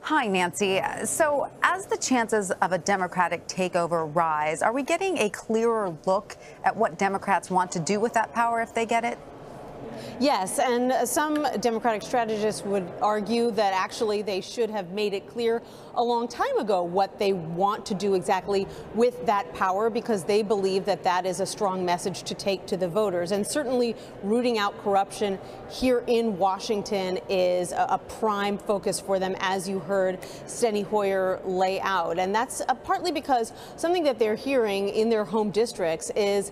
Hi, Nancy. So as the chances of a Democratic takeover rise, are we getting a clearer look at what Democrats want to do with that power if they get it? Yes, and some Democratic strategists would argue that actually they should have made it clear a long time ago what they want to do exactly with that power, because they believe that that is a strong message to take to the voters. And certainly rooting out corruption here in Washington is a prime focus for them, as you heard Steny Hoyer lay out. And that's partly because something that they're hearing in their home districts is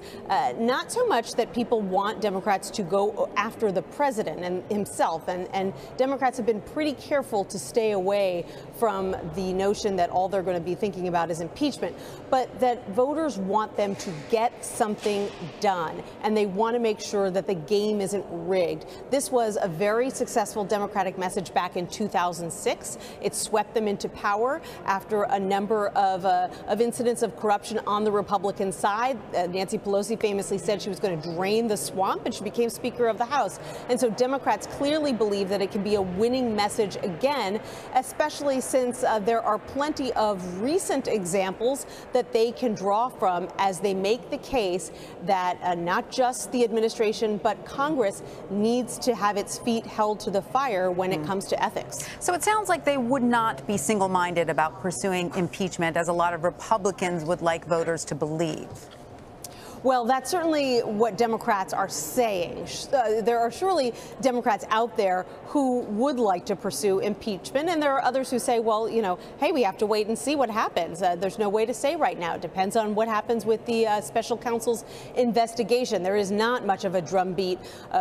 not so much that people want Democrats to go after the president and himself, and Democrats have been pretty careful to stay away from the notion that all they're going to be thinking about is impeachment, but that voters want them to get something done, and they want to make sure that the game isn't rigged. This was a very successful Democratic message back in 2006. It swept them into power after a number of incidents of corruption on the Republican side. Nancy Pelosi famously said she was going to drain the swamp, and she became Speaker of the House. And so Democrats clearly believe that it can be a winning message again, especially since there are plenty of recent examples that they can draw from as they make the case that not just the administration but Congress needs to have its feet held to the fire when it comes to ethics. So it sounds like they would not be single-minded about pursuing impeachment, as a lot of Republicans would like voters to believe. Well, that's certainly what Democrats are saying. There are surely Democrats out there who would like to pursue impeachment, and there are others who say, well, you know, hey, we have to wait and see what happens. There's no way to say right now. It depends on what happens with the special counsel's investigation. There is not much of a drumbeat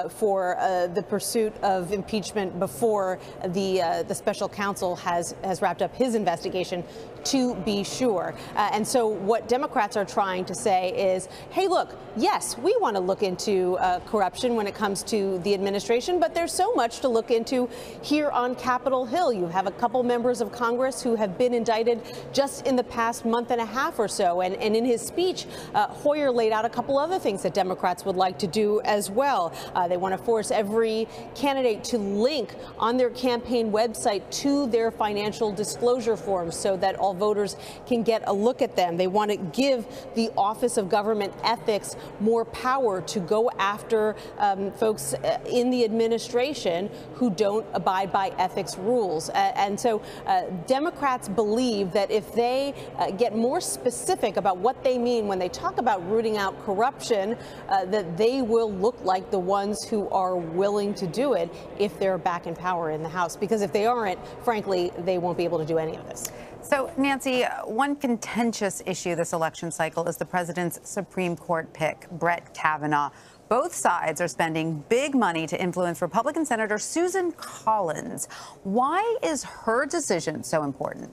for the pursuit of impeachment before the special counsel has wrapped up his investigation, to be sure. And so what Democrats are trying to say is, hey, look, yes, we want to look into corruption when it comes to the administration, but there's so much to look into here on Capitol Hill. You have a couple members of Congress who have been indicted just in the past month and a half or so. And in his speech, Hoyer laid out a couple other things that Democrats would like to do as well. They want to force every candidate to link on their campaign website to their financial disclosure forms so that all voters can get a look at them. They want to give the Office of Government Ethics more power to go after folks in the administration who don't abide by ethics rules. And so Democrats believe that if they get more specific about what they mean when they talk about rooting out corruption, that they will look like the ones who are willing to do it if they're back in power in the House. Because if they aren't, frankly, they won't be able to do any of this. So, Nancy, one contentious issue this election cycle is the president's Supreme Court pick, Brett Kavanaugh. Both sides are spending big money to influence Republican Senator Susan Collins. Why is her decision so important?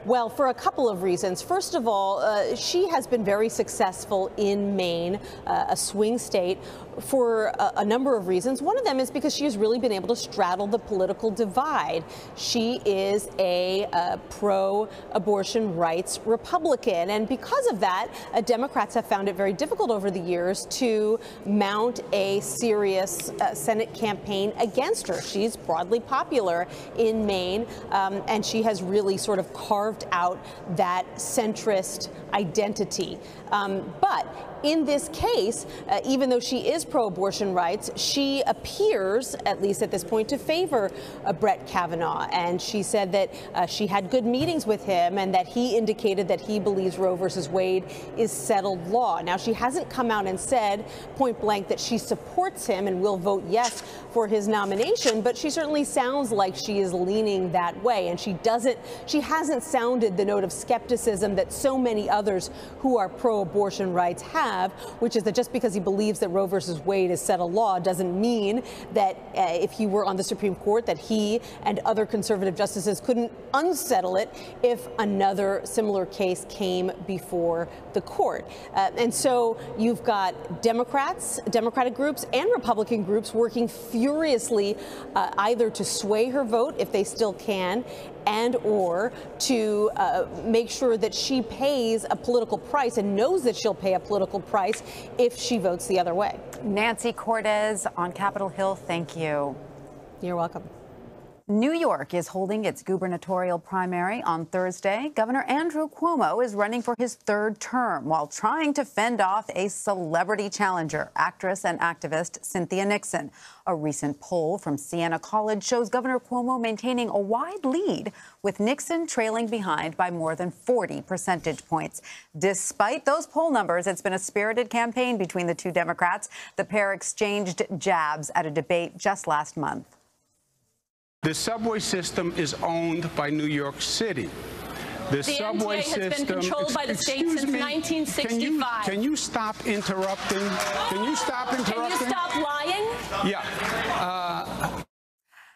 Well, for a couple of reasons. First of all, she has been very successful in Maine, a swing state, for a number of reasons. One of them is because she has really been able to straddle the political divide. She is a pro-abortion rights Republican, and because of that, Democrats have found it very difficult over the years to mount a serious Senate campaign against her. She's broadly popular in Maine, and she has really sort of carved out that centrist identity. But in this case, even though she is pro-abortion rights, she appears, at least at this point, to favor Brett Kavanaugh. And she said that she had good meetings with him and that he indicated that he believes Roe versus Wade is settled law. Now, she hasn't come out and said point blank that she supports him and will vote yes for his nomination, but she certainly sounds like she is leaning that way. And she hasn't sounded the note of skepticism that so many others who are pro-abortion rights have, which is that just because he believes that Roe versus Wade is settled law doesn't mean that if he were on the Supreme Court that he and other conservative justices couldn't unsettle it if another similar case came before the court. And so you've got Democratic groups and Republican groups working furiously either to sway her vote if they still can, and or to make sure that she pays a political price and knows that she'll pay a political price if she votes the other way. Nancy Cortez on Capitol Hill, thank you. You're welcome. New York is holding its gubernatorial primary on Thursday. Governor Andrew Cuomo is running for his third term while trying to fend off a celebrity challenger, actress and activist Cynthia Nixon. A recent poll from Siena College shows Governor Cuomo maintaining a wide lead, with Nixon trailing behind by more than 40 percentage points. Despite those poll numbers, it's been a spirited campaign between the two Democrats. The pair exchanged jabs at a debate just last month. The subway system is owned by New York City. The subway MTA has been controlled by the state since 1965. Can you stop interrupting? Can you stop interrupting? Can you stop lying? Yeah.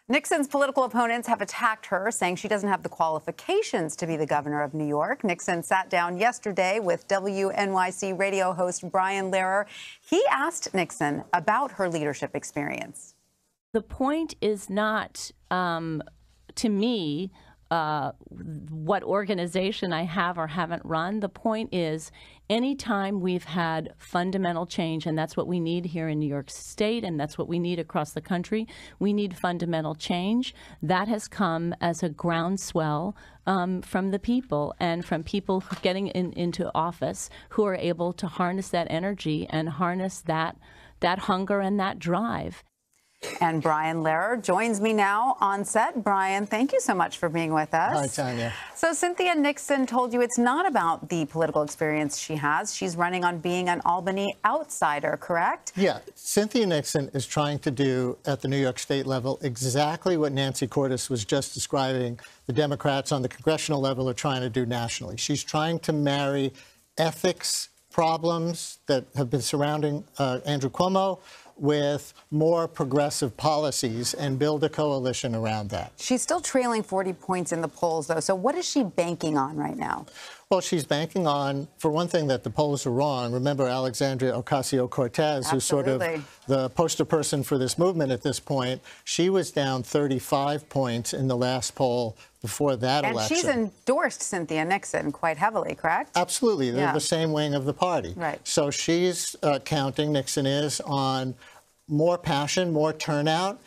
Nixon's political opponents have attacked her, saying she doesn't have the qualifications to be the governor of New York. Nixon sat down yesterday with WNYC radio host Brian Lehrer. He asked Nixon about her leadership experience. The point is not, to me, what organization I have or haven't run. The point is, anytime we've had fundamental change, and that's what we need here in New York State, and that's what we need across the country, we need fundamental change. That has come as a groundswell from the people, and from people getting into office who are able to harness that energy and harness that hunger and that drive. And Brian Lehrer joins me now on set. Brian, thank you so much for being with us. Hi, Tanya. So Cynthia Nixon told you it's not about the political experience she has. She's running on being an Albany outsider, correct? Yeah. Cynthia Nixon is trying to do at the New York State level exactly what Nancy Cortez was just describing the Democrats on the congressional level are trying to do nationally. She's trying to marry ethics problems that have been surrounding Andrew Cuomo with more progressive policies and build a coalition around that. She's still trailing 40 points in the polls, though. So what is she banking on right now? Well, she's banking on, for one thing, that the polls are wrong. Remember Alexandria Ocasio-Cortez, who's sort of the poster person for this movement at this point. She was down 35 points in the last poll before that election. And she's endorsed Cynthia Nixon quite heavily, correct? Absolutely. They're the same wing of the party. Right. So she's counting, Nixon is, on more passion, more turnout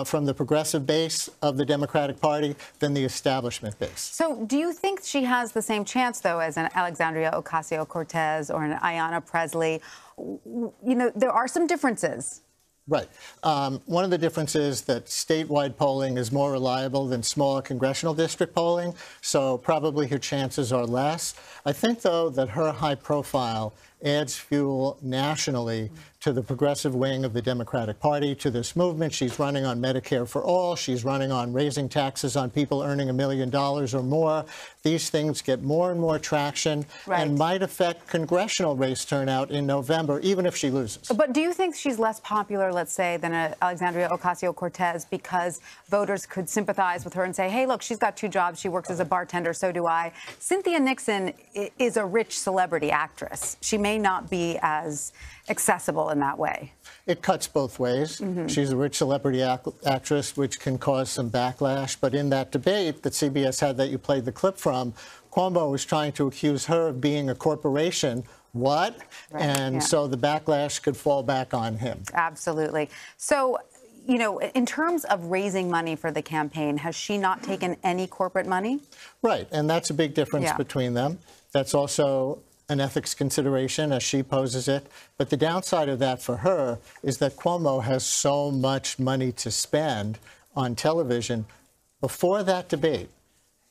from the progressive base of the Democratic Party than the establishment base. So do you think she has the same chance, though, as an Alexandria Ocasio-Cortez or an Ayanna Pressley? You know, there are some differences. Right. One of the differences is that statewide polling is more reliable than smaller congressional district polling, so probably her chances are less. I think, though, that her high profile adds fuel nationally to the progressive wing of the Democratic Party, to this movement. She's running on Medicare for all. She's running on raising taxes on people earning $1 million or more. These things get more and more traction and might affect congressional race turnout in November, even if she loses. But do you think she's less popular, let's say, than Alexandria Ocasio-Cortez because voters could sympathize with her and say, hey, look, she's got 2 jobs. She works as a bartender. So do I. Cynthia Nixon is a rich celebrity actress. She may not be as accessible in that way. It cuts both ways. She's a rich celebrity actress, which can cause some backlash. But in that debate that CBS had that you played the clip from, Cuomo was trying to accuse her of being a corporation. What? So the backlash could fall back on him. Absolutely. So, you know, in terms of raising money for the campaign, has she not taken any corporate money? Right. And that's a big difference between them. That's also an ethics consideration as she poses it. But the downside of that for her is that Cuomo has so much money to spend on television. Before that debate,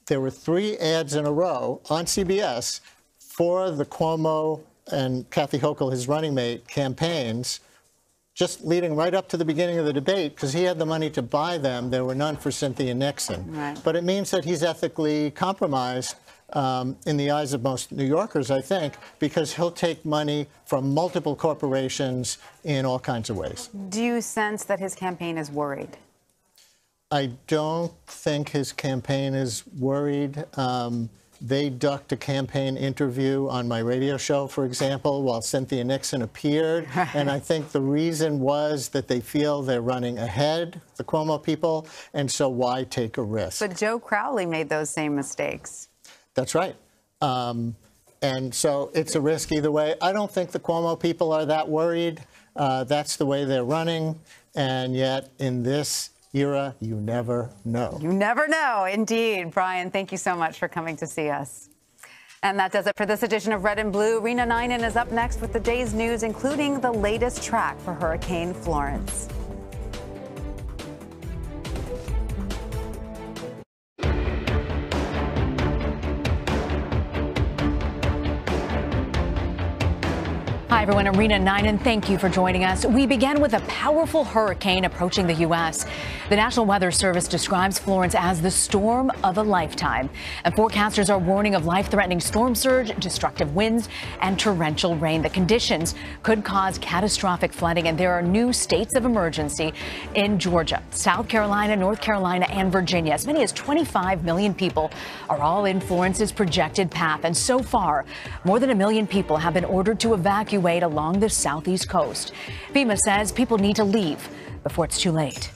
there were 3 ads in a row on CBS for the Cuomo and Kathy Hochul, his running mate, campaigns, just leading right up to the beginning of the debate, because he had the money to buy them. There were none for Cynthia Nixon. But it means that he's ethically compromised in the eyes of most New Yorkers, I think, because he'll take money from multiple corporations in all kinds of ways. Do you sense that his campaign is worried? I don't think his campaign is worried. They ducked a campaign interview on my radio show, for example, while Cynthia Nixon appeared. And I think the reason was that they feel they're running ahead, the Cuomo people, and so why take a risk? But Joe Crowley made those same mistakes. That's right. And so it's a risk either way. I don't think the Cuomo people are that worried. That's the way they're running. And yet, in this era, you never know. You never know, indeed. Brian, thank you so much for coming to see us. And that does it for this edition of Red and Blue. Rena Ninan is up next with the day's news, including the latest track for Hurricane Florence. Hi, everyone. I'm Rena Ninan. Thank you for joining us. We begin with a powerful hurricane approaching the U.S. The National Weather Service describes Florence as the storm of a lifetime. And forecasters are warning of life-threatening storm surge, destructive winds, and torrential rain. The conditions could cause catastrophic flooding, and there are new states of emergency in Georgia, South Carolina, North Carolina, and Virginia. As many as 25 million people are all in Florence's projected path. And so far, more than 1 million people have been ordered to evacuate along the southeast coast. FEMA says people need to leave before it's too late.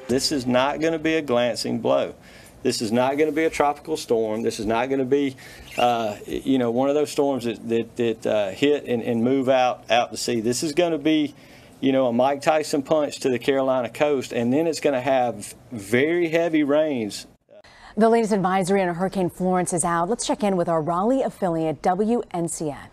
This is not going to be a glancing blow. This is not going to be a tropical storm. This is not going to be, one of those storms that hit and move out to sea. This is going to be, a Mike Tyson punch to the Carolina coast, and then it's going to have very heavy rains. The latest advisory on Hurricane Florence is out. Let's check in with our Raleigh affiliate, WNCN.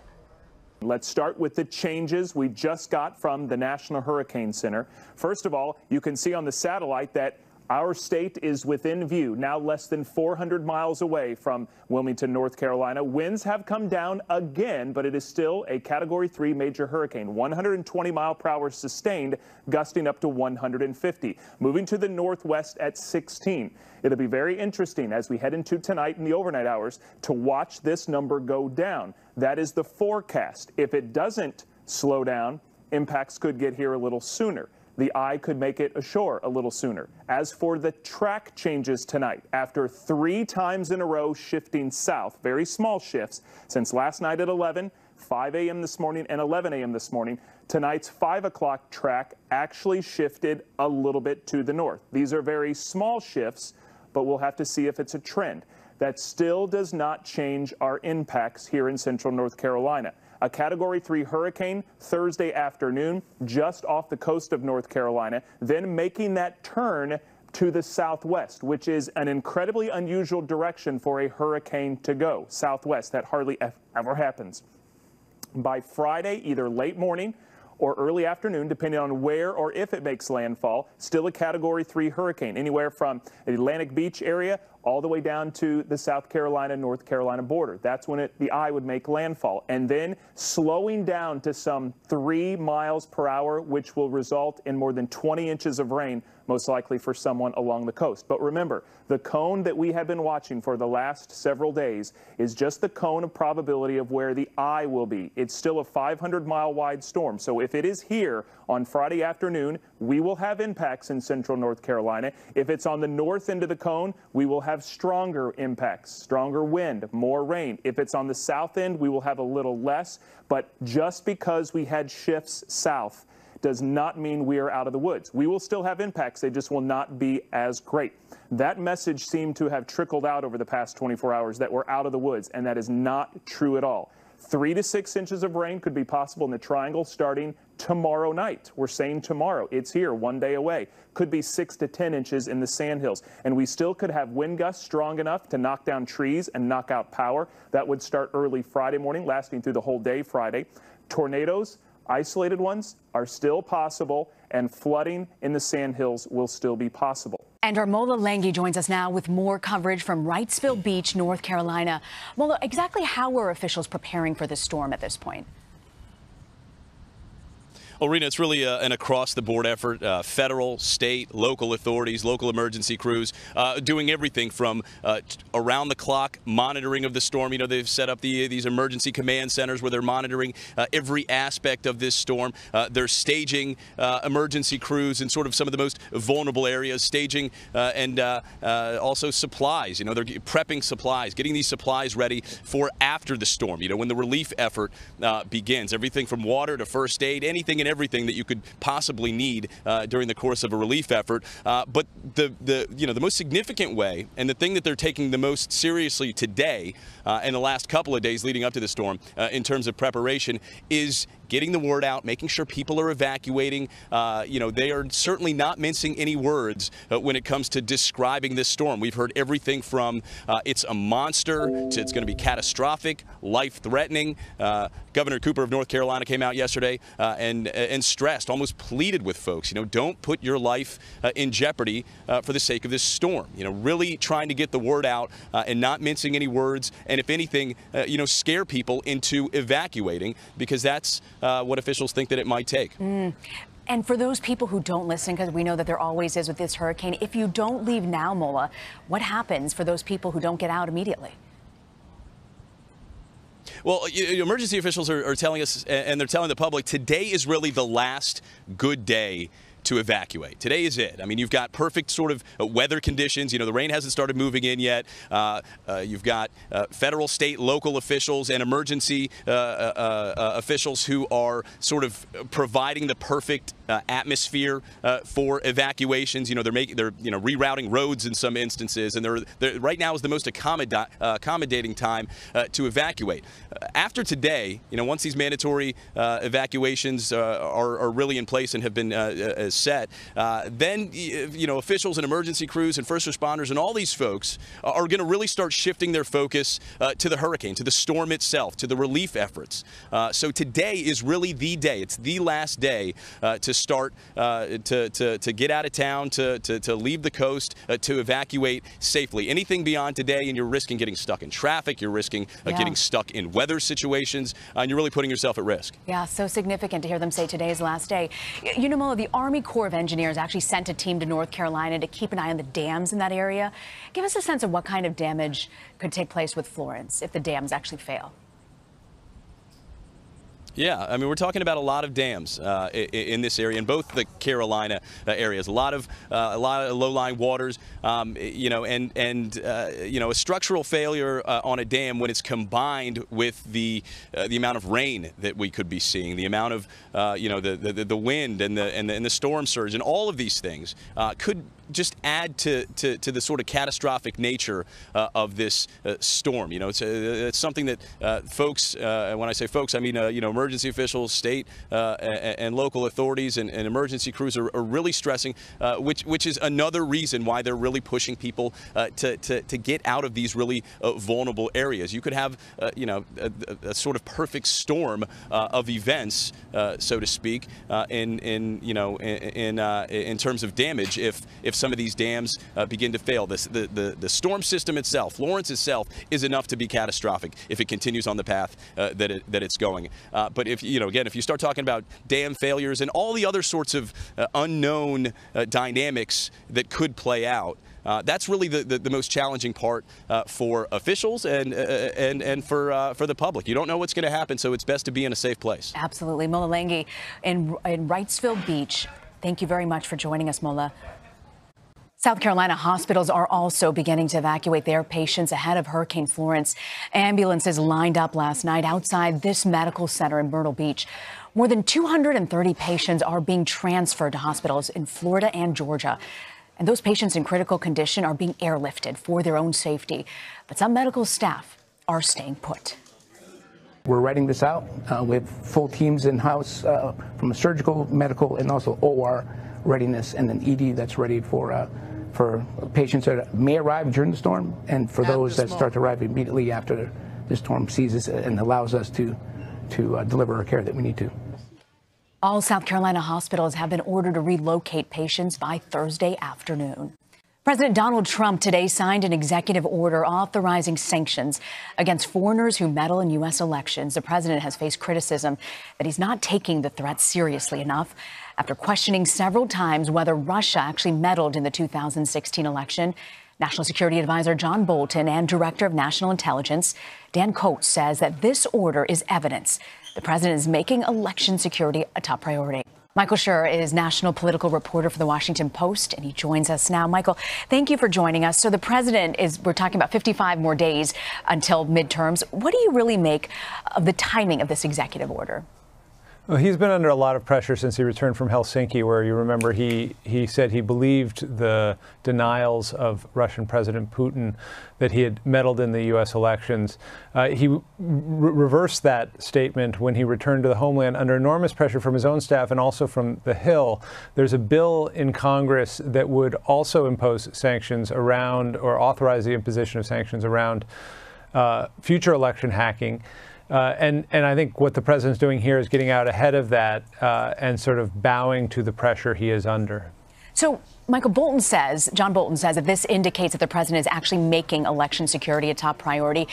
Let's start with the changes we just got from the National Hurricane Center. First of all, you can see on the satellite that our state is within view, now less than 400 miles away from Wilmington, North Carolina. Winds have come down again, but it is still a Category 3 major hurricane, 120 mile per hour sustained, gusting up to 150, moving to the northwest at 16. It'll be very interesting as we head into tonight in the overnight hours to watch this number go down. That is the forecast. If it doesn't slow down, impacts could get here a little sooner. The eye could make it ashore a little sooner. As for the track changes tonight, after 3 times in a row shifting south, very small shifts, since last night at 11, 5 a.m. this morning, and 11 a.m. this morning, tonight's 5 o'clock track actually shifted a little bit to the north. These are very small shifts, but we'll have to see if it's a trend. That still does not change our impacts here in central North Carolina. A Category 3 hurricane Thursday afternoon just off the coast of North Carolina, then making that turn to the southwest, which is an incredibly unusual direction for a hurricane to go southwest. That hardly ever happens. By Friday, either late morning or early afternoon, depending on where or if it makes landfall, still a Category 3 hurricane, anywhere from the Atlantic Beach area all the way down to the South Carolina-North Carolina border. That's when the eye would make landfall. And then slowing down to some 3 miles per hour, which will result in more than 20 inches of rain, most likely for someone along the coast. But remember, the cone that we have been watching for the last several days is just the cone of probability of where the eye will be. It's still a 500-mile wide storm. So if it is here on Friday afternoon, we will have impacts in central North Carolina. If it's on the north end of the cone, we will have stronger impacts, stronger wind, more rain. If it's on the south end, we will have a little less. But just because we had shifts south does not mean we are out of the woods. We will still have impacts. They just will not be as great. That message seemed to have trickled out over the past 24 hours that we're out of the woods, and that is not true at all. 3 to 6 inches of rain could be possible in the Triangle starting tomorrow night. We're saying tomorrow. It's here, 1 day away. Could be 6 to 10 inches in the Sandhills. And we still could have wind gusts strong enough to knock down trees and knock out power. That would start early Friday morning, lasting through the whole day Friday. Tornadoes, isolated ones, are still possible, and flooding in the Sandhills will still be possible. And our Mola Lenghi joins us now with more coverage from Wrightsville Beach, North Carolina. Mola, exactly how are officials preparing for this storm at this point? Well, Rena, it's really an across-the-board effort. Federal, state, local authorities, local emergency crews doing everything from around-the-clock monitoring of the storm. You know, they've set up these emergency command centers where they're monitoring every aspect of this storm. They're staging emergency crews in sort of some of the most vulnerable areas, staging and also supplies. You know, they're prepping supplies, getting these supplies ready for after the storm, you know, when the relief effort begins. Everything from water to first aid, anything and everything that you could possibly need during the course of a relief effort. But the most significant way, and the thing that they're taking the most seriously today and the last couple of days leading up to the storm in terms of preparation, is getting the word out, making sure people are evacuating. They are certainly not mincing any words when it comes to describing this storm. We've heard everything from it's a monster to it's going to be catastrophic, life-threatening. Governor Cooper of North Carolina came out yesterday and stressed, almost pleaded with folks, don't put your life in jeopardy for the sake of this storm. Really trying to get the word out and not mincing any words, and if anything, scare people into evacuating, because that's what officials think that it might take. And for those people who don't listen, because we know that there always is with this hurricane, if you don't leave now, Mola, what happens for those people who don't get out immediately? Well, emergency officials are telling us, and they're telling the public, today is really the last good day to evacuate. Today is it. I mean, you've got perfect sort of weather conditions. The rain hasn't started moving in yet. You've got federal, state, local officials and emergency officials who are sort of providing the perfect atmosphere for evacuations. They're rerouting roads in some instances, and they're right now is the most accommodating time to evacuate. After today, once these mandatory evacuations are really in place and have been set, then officials and emergency crews and first responders and all these folks are going to really start shifting their focus to the hurricane, to the storm itself, to the relief efforts. So today is really the day. It's the last day to start to get out of town, to leave the coast, to evacuate safely. Anything beyond today, and you're risking getting stuck in traffic, you're risking getting stuck in weather situations, and you're really putting yourself at risk. Yeah, so significant to hear them say today's last day. Mola, the Army Corps of Engineers actually sent a team to North Carolina to keep an eye on the dams in that area. Give us a sense of what kind of damage could take place with Florence if the dams actually fail. Yeah, I mean, we're talking about a lot of dams in this area, in both the Carolina areas. A lot of low-lying waters, a structural failure on a dam when it's combined with the amount of rain that we could be seeing, the amount of the wind and the storm surge, and all of these things could just add to the sort of catastrophic nature of this storm. It's something that folks, when I say folks, I mean emergency officials, state and local authorities and emergency crews are really stressing, which is another reason why they're really pushing people to get out of these really vulnerable areas. You could have, a sort of perfect storm of events, so to speak, in terms of damage if some of these dams begin to fail. The storm system itself, Florence itself, is enough to be catastrophic if it continues on the path that it's going. But if you start talking about dam failures and all the other sorts of unknown dynamics that could play out, that's really the most challenging part for officials and for the public. You don't know what's going to happen, so it's best to be in a safe place. Absolutely. Mola Lenghi in Wrightsville Beach. Thank you very much for joining us, Mola. South Carolina hospitals are also beginning to evacuate their patients ahead of Hurricane Florence. Ambulances lined up last night outside this medical center in Myrtle Beach. More than 230 patients are being transferred to hospitals in Florida and Georgia. And those patients in critical condition are being airlifted for their own safety. But some medical staff are staying put. We're writing this out with full teams in-house from a surgical, medical, and also OR readiness, and an ED that's ready for patients that may arrive during the storm and for those that start to arrive immediately after the storm ceases and allows us to deliver our care that we need to. All South Carolina hospitals have been ordered to relocate patients by Thursday afternoon. President Donald Trump today signed an executive order authorizing sanctions against foreigners who meddle in U.S. elections. The president has faced criticism that he's not taking the threat seriously enough after questioning several times whether Russia actually meddled in the 2016 election. National Security Advisor John Bolton and Director of National Intelligence Dan Coates says that this order is evidence the president is making election security a top priority. Michael Schur is national political reporter for the Washington Post, and he joins us now. Michael, thank you for joining us. So the president we're talking about 55 more days until midterms. What do you really make of the timing of this executive order? Well, he's been under a lot of pressure since he returned from Helsinki, where you remember he said he believed the denials of Russian President Putin that he had meddled in the U.S. elections. He reversed that statement when he returned to the homeland under enormous pressure from his own staff and also from the Hill. There's a bill in Congress that would also impose sanctions around, or authorize the imposition of sanctions around future election hacking. And I think what the president's doing here is getting out ahead of that and sort of bowing to the pressure he is under. So John Bolton says that this indicates that the president is actually making election security a top priority.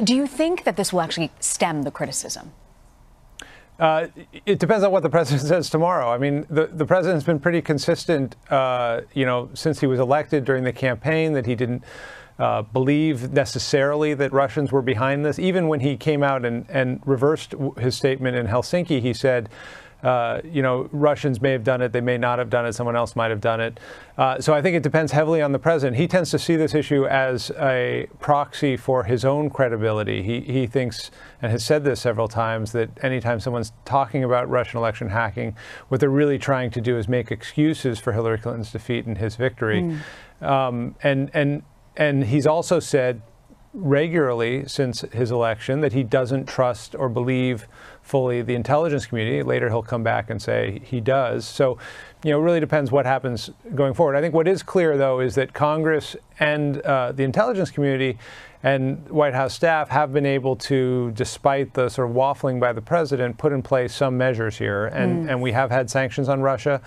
Do you think that this will actually stem the criticism? It depends on what the president says tomorrow. I mean, the president's been pretty consistent, since he was elected during the campaign, that he didn't believe necessarily that Russians were behind this. Even when he came out and reversed his statement in Helsinki, he said, Russians may have done it, they may not have done it, someone else might have done it. So I think it depends heavily on the president. He tends to see this issue as a proxy for his own credibility. He thinks, and has said this several times, that anytime someone's talking about Russian election hacking, what they're really trying to do is make excuses for Hillary Clinton's defeat and his victory. And he's also said regularly since his election that he doesn't trust or believe fully the intelligence community. Later he'll come back and say he does. So, it really depends what happens going forward. I think what is clear, though, is that Congress and the intelligence community and White House staff have been able to, despite the sort of waffling by the president, put in place some measures here. And we have had sanctions on Russia.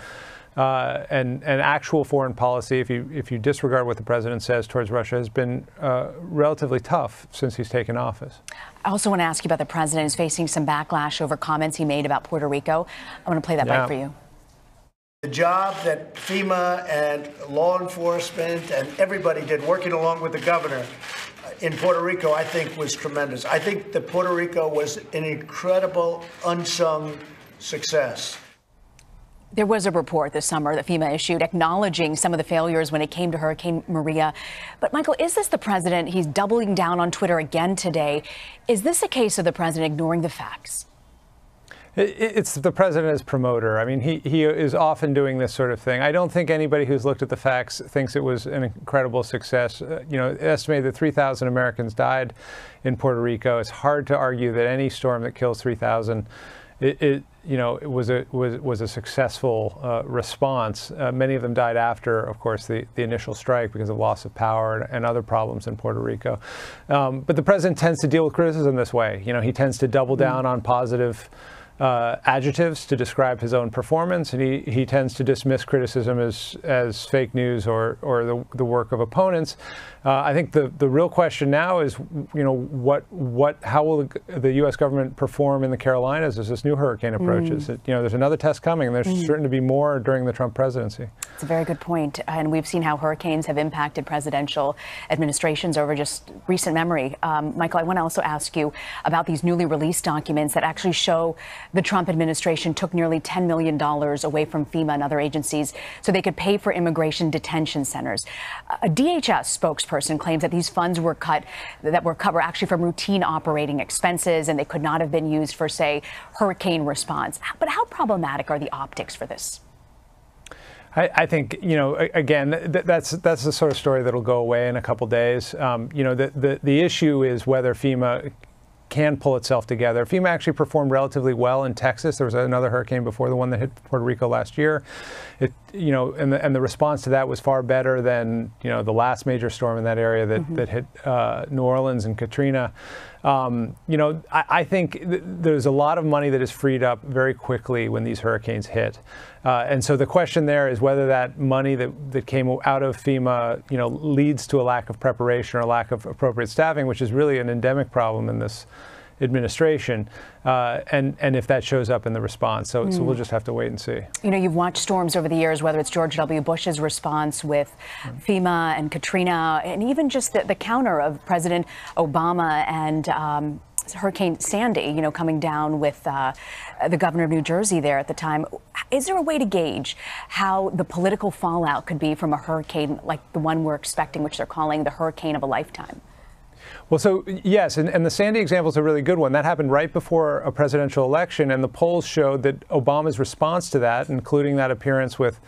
And actual foreign policy, if you disregard what the president says towards Russia, has been relatively tough since he's taken office. I also want to ask you about the president who's facing some backlash over comments he made about Puerto Rico. I want to play that back for you. The job that FEMA and law enforcement and everybody did working along with the governor in Puerto Rico, I think, was tremendous. I think that Puerto Rico was an incredible unsung success. There was a report this summer that FEMA issued acknowledging some of the failures when it came to Hurricane Maria. But, Michael, is this the president? He's doubling down on Twitter again today. Is this a case of the president ignoring the facts? It's the president as promoter. I mean, he is often doing this sort of thing. I don't think anybody who's looked at the facts thinks it was an incredible success. Estimated that 3,000 Americans died in Puerto Rico. It's hard to argue that any storm that kills 3,000 it was a successful response. Many of them died after, of course, the initial strike because of loss of power and other problems in Puerto Rico. But the president tends to deal with criticism this way. He tends to double down on positive adjectives to describe his own performance, and he tends to dismiss criticism as fake news or the work of opponents. I think the real question now is, how will the U.S. government perform in the Carolinas as this new hurricane approaches? There's another test coming, and there's certain to be more during the Trump presidency. It's a very good point, and we've seen how hurricanes have impacted presidential administrations over just recent memory. Michael, I want to also ask you about these newly released documents that actually show the Trump administration took nearly $10 million away from FEMA and other agencies so they could pay for immigration detention centers. A DHS spokesperson claims that these funds were were actually from routine operating expenses, and they could not have been used for, say, hurricane response. But how problematic are the optics for this? I think, again, that's the sort of story that'll go away in a couple days. The issue is whether FEMA can pull itself together. FEMA actually performed relatively well in Texas. There was another hurricane before the one that hit Puerto Rico last year. And the response to that was far better than the last major storm in that area that hit New Orleans and Katrina. I think there's a lot of money that is freed up very quickly when these hurricanes hit. And so the question there is whether that money that came out of FEMA, leads to a lack of preparation or a lack of appropriate staffing, which is really an endemic problem in this administration, and if that shows up in the response. So we'll just have to wait and see. You've watched storms over the years, whether it's George W. Bush's response with FEMA and Katrina, and even just the counter of President Obama and Hurricane Sandy, coming down with the governor of New Jersey there at the time. Is there a way to gauge how the political fallout could be from a hurricane like the one we're expecting, which they're calling the hurricane of a lifetime? Well, so yes, and the Sandy example is a really good one. That happened right before a presidential election, and the polls showed that Obama's response to that, including that appearance with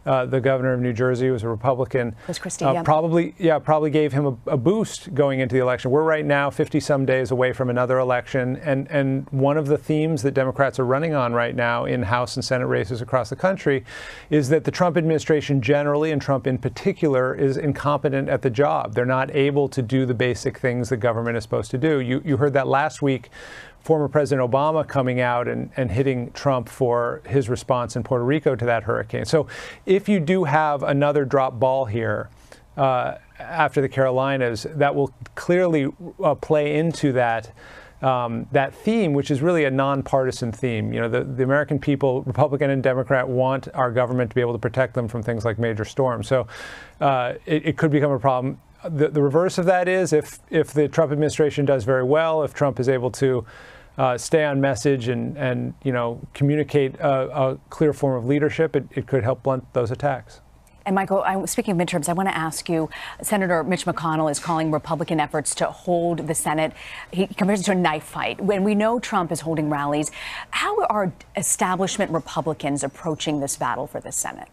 the governor of New Jersey, who was a Republican, Chris Christie, probably gave him a boost going into the election. We're right now 50-some days away from another election, and one of the themes that Democrats are running on right now in House and Senate races across the country is that the Trump administration generally, and Trump in particular, is incompetent at the job. They're not able to do the basic things the government is supposed to do. You heard that last week. Former President Obama coming out and hitting Trump for his response in Puerto Rico to that hurricane. So if you do have another drop ball here after the Carolinas, that will clearly play into that theme, which is really a nonpartisan theme. The American people, Republican and Democrat, want our government to be able to protect them from things like major storms. So it could become a problem. The reverse of that is if the Trump administration does very well, if Trump is able to stay on message and communicate a clear form of leadership, it could help blunt those attacks. And Michael, speaking of midterms, I want to ask you, Senator Mitch McConnell is calling Republican efforts to hold the Senate, he compares it to a knife fight. When we know Trump is holding rallies, how are establishment Republicans approaching this battle for the Senate?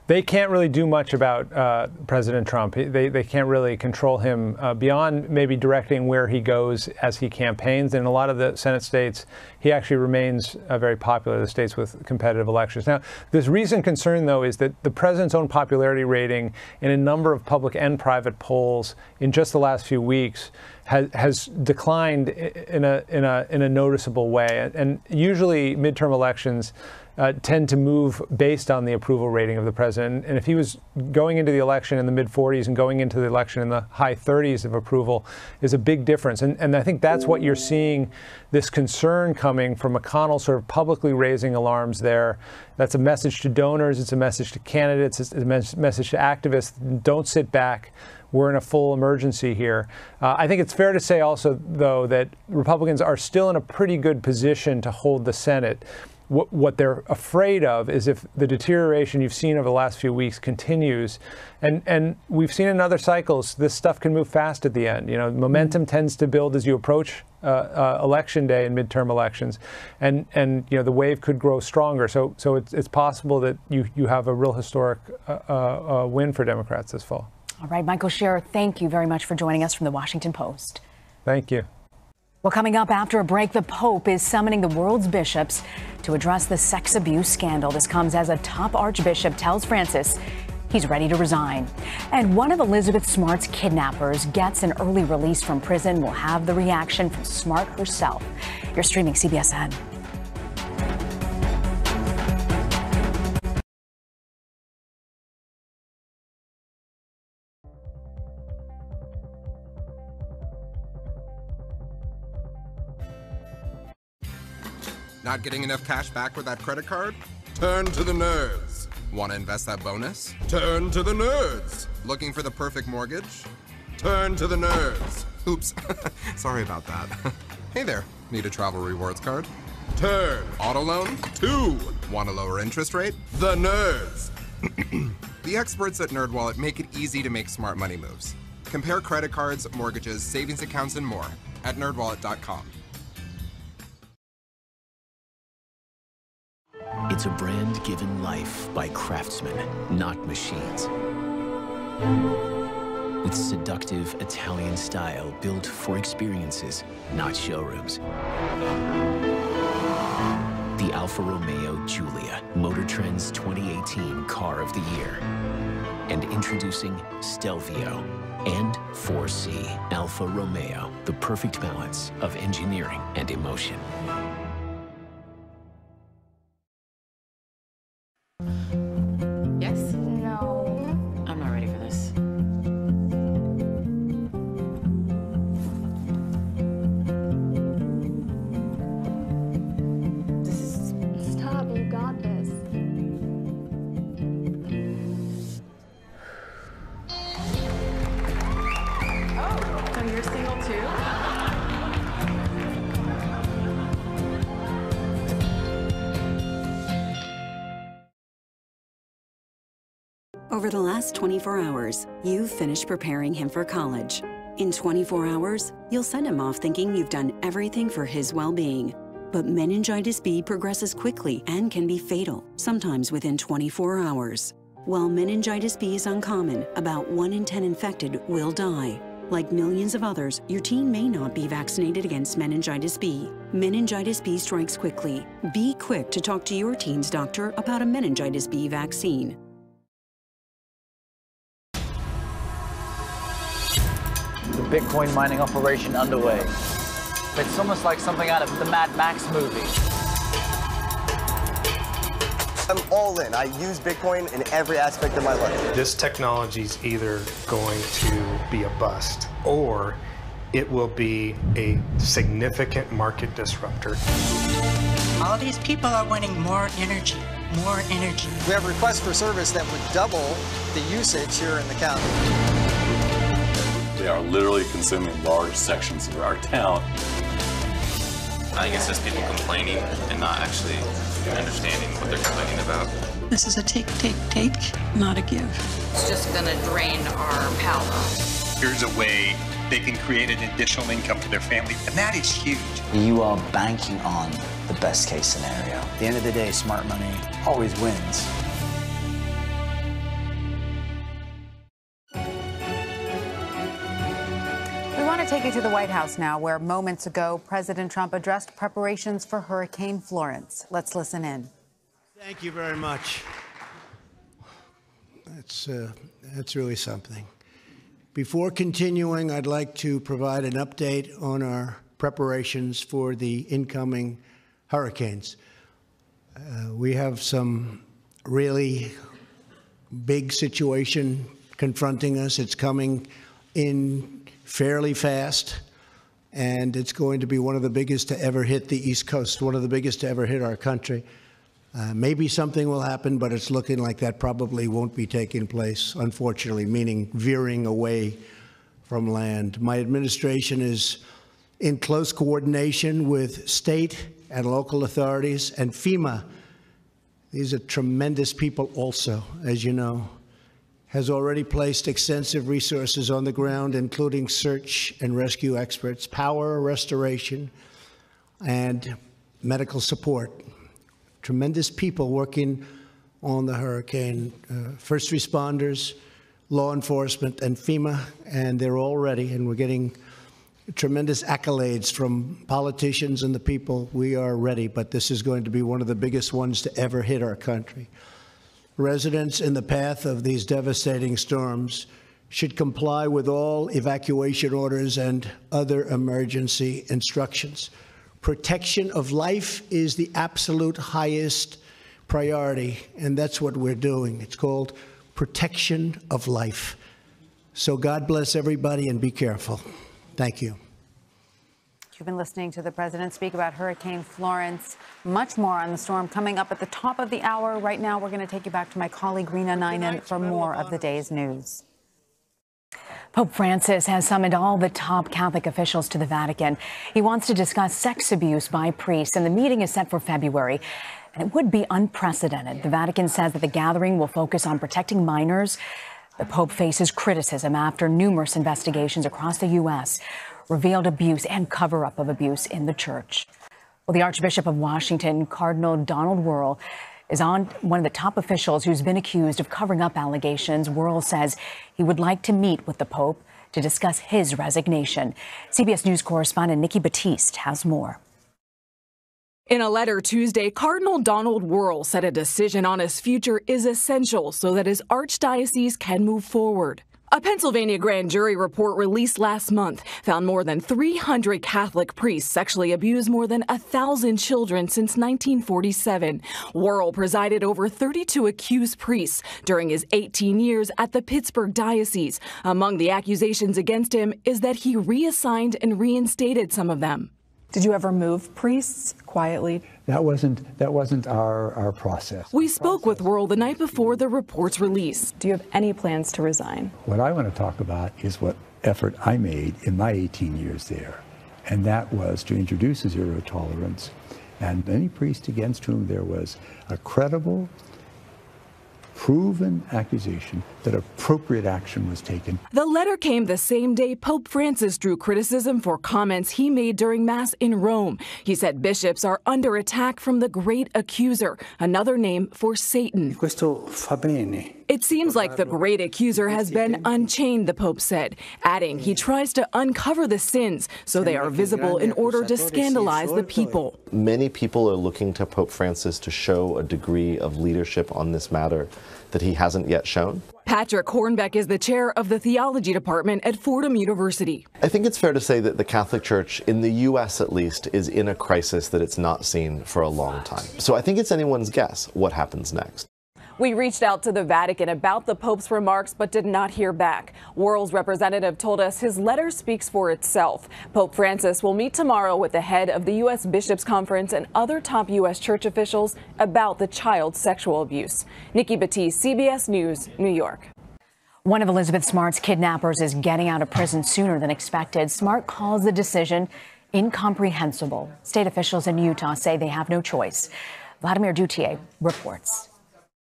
They can't really do much about President Trump. They can't really control him beyond maybe directing where he goes as he campaigns. In a lot of the Senate states, he actually remains very popular, the states with competitive elections. Now, this recent concern, though, is that the president's own popularity rating in a number of public and private polls in just the last few weeks has declined in a noticeable way. And usually midterm elections tend to move based on the approval rating of the president. And if he was going into the election in the mid-40s and going into the election in the high 30s of approval is a big difference. And I think that's what you're seeing, this concern coming from McConnell sort of publicly raising alarms there. That's a message to donors. It's a message to candidates. It's a message to activists. Don't sit back. We're in a full emergency here. I think it's fair to say also, though, that Republicans are still in a pretty good position to hold the Senate. What they're afraid of is if the deterioration you've seen over the last few weeks continues, and we've seen in other cycles, this stuff can move fast at the end. Momentum tends to build as you approach election day and midterm elections, and the wave could grow stronger. So it's possible that you have a real historic win for Democrats this fall. All right, Michael Scherer, thank you very much for joining us from the Washington Post. Thank you. Well, coming up after a break, the Pope is summoning the world's bishops to address the sex abuse scandal. This comes as a top archbishop tells Francis he's ready to resign. And one of Elizabeth Smart's kidnappers gets an early release from prison. We'll have the reaction from Smart herself. You're streaming CBS. Not getting enough cash back with that credit card? Turn to the nerds. Want to invest that bonus? Turn to the nerds. Looking for the perfect mortgage? Turn to the nerds. Oops, sorry about that. Hey there, need a travel rewards card? Turn. Auto loan? 2. Want a lower interest rate? The nerds. The experts at NerdWallet make it easy to make smart money moves. Compare credit cards, mortgages, savings accounts, and more at nerdwallet.com. It's a brand given life by craftsmen, not machines. With seductive Italian style built for experiences, not showrooms. The Alfa Romeo Giulia, Motor Trend's 2018 Car of the Year. And introducing Stelvio and 4C Alfa Romeo, the perfect balance of engineering and emotion. Yes? No. I'm not ready for this. Stop, you got this. Oh, so you're single too? Over the last 24 hours, you've finished preparing him for college. In 24 hours, you'll send him off thinking you've done everything for his well-being. But meningitis B progresses quickly and can be fatal, sometimes within 24 hours. While meningitis B is uncommon, about 1 in 10 infected will die. Like millions of others, your teen may not be vaccinated against meningitis B. Meningitis B strikes quickly. Be quick to talk to your teen's doctor about a meningitis B vaccine. The Bitcoin mining operation underway. It's almost like something out of the Mad Max movie. I'm all in. I use Bitcoin in every aspect of my life. This technology is either going to be a bust or it will be a significant market disruptor. All these people are wanting more energy, more energy. We have requests for service that would double the usage here in the county. They are literally consuming large sections of our town. I think it's just people complaining and not actually understanding what they're complaining about. This is a take, not a give. It's just going to drain our power. Here's a way they can create an additional income for their family, and that is huge. You are banking on the best case scenario. At the end of the day, smart money always wins. We want to take you to the White House now, where moments ago, President Trump addressed preparations for Hurricane Florence. Let's listen in. Thank you very much. That's really something. Before continuing, I'd like to provide an update on our preparations for the incoming hurricanes. We have some really big situation confronting us. It's coming in fairly fast, and it's going to be one of the biggest to ever hit the East Coast, one of the biggest to ever hit our country. Maybe something will happen, but it's looking like that probably won't be taking place, unfortunately, meaning veering away from land. My administration is in close coordination with state and local authorities and FEMA. These are tremendous people also, as you know, has already placed extensive resources on the ground, including search and rescue experts, power restoration, and medical support. Tremendous people working on the hurricane, first responders, law enforcement, and FEMA, and they're all ready, and we're getting tremendous accolades from politicians and the people. We are ready, but this is going to be one of the biggest ones to ever hit our country. Residents in the path of these devastating storms should comply with all evacuation orders and other emergency instructions. Protection of life is the absolute highest priority, and that's what we're doing. It's called protection of life. So God bless everybody and be careful. Thank you. You've been listening to the president speak about Hurricane Florence. Much more on the storm coming up at the top of the hour. Right now, we're going to take you back to my colleague Rena Ninan for more of the day's news. Pope Francis has summoned all the top Catholic officials to the Vatican. He wants to discuss sex abuse by priests, and the meeting is set for February. And it would be unprecedented. The Vatican says that the gathering will focus on protecting minors. The Pope faces criticism after numerous investigations across the U.S. revealed abuse and cover-up of abuse in the church. Well, the Archbishop of Washington, Cardinal Donald Wuerl, is one of the top officials who's been accused of covering up allegations. Wuerl says he would like to meet with the Pope to discuss his resignation. CBS News correspondent Nikki Batiste has more. In a letter Tuesday, Cardinal Donald Wuerl said a decision on his future is essential so that his archdiocese can move forward. A Pennsylvania grand jury report released last month found more than 300 Catholic priests sexually abused more than 1,000 children since 1947. Wuerl presided over 32 accused priests during his 18 years at the Pittsburgh diocese. Among the accusations against him is that he reassigned and reinstated some of them. Did you ever move priests quietly? That wasn't our process. We spoke with Wuerl the night before the report's release. Do you have any plans to resign? What I want to talk about is what effort I made in my 18 years there, and that was to introduce zero tolerance, and any priest against whom there was a credible, proven accusation that appropriate action was taken. The letter came the same day Pope Francis drew criticism for comments he made during Mass in Rome. He said bishops are under attack from the great accuser, another name for Satan. Questo fa bene. It seems like the great accuser has been unchained, the Pope said, adding he tries to uncover the sins so they are visible in order to scandalize the people. Many people are looking to Pope Francis to show a degree of leadership on this matter that he hasn't yet shown. Patrick Hornbeck is the chair of the theology department at Fordham University. I think it's fair to say that the Catholic Church, in the U.S. at least, is in a crisis that it's not seen for a long time. So I think it's anyone's guess what happens next. We reached out to the Vatican about the Pope's remarks, but did not hear back. Wuerl's representative told us his letter speaks for itself. Pope Francis will meet tomorrow with the head of the U.S. Bishops' Conference and other top U.S. church officials about the child sexual abuse. Nikki Batiste, CBS News, New York. One of Elizabeth Smart's kidnappers is getting out of prison sooner than expected. Smart calls the decision incomprehensible. State officials in Utah say they have no choice. Vladimir Dutier reports.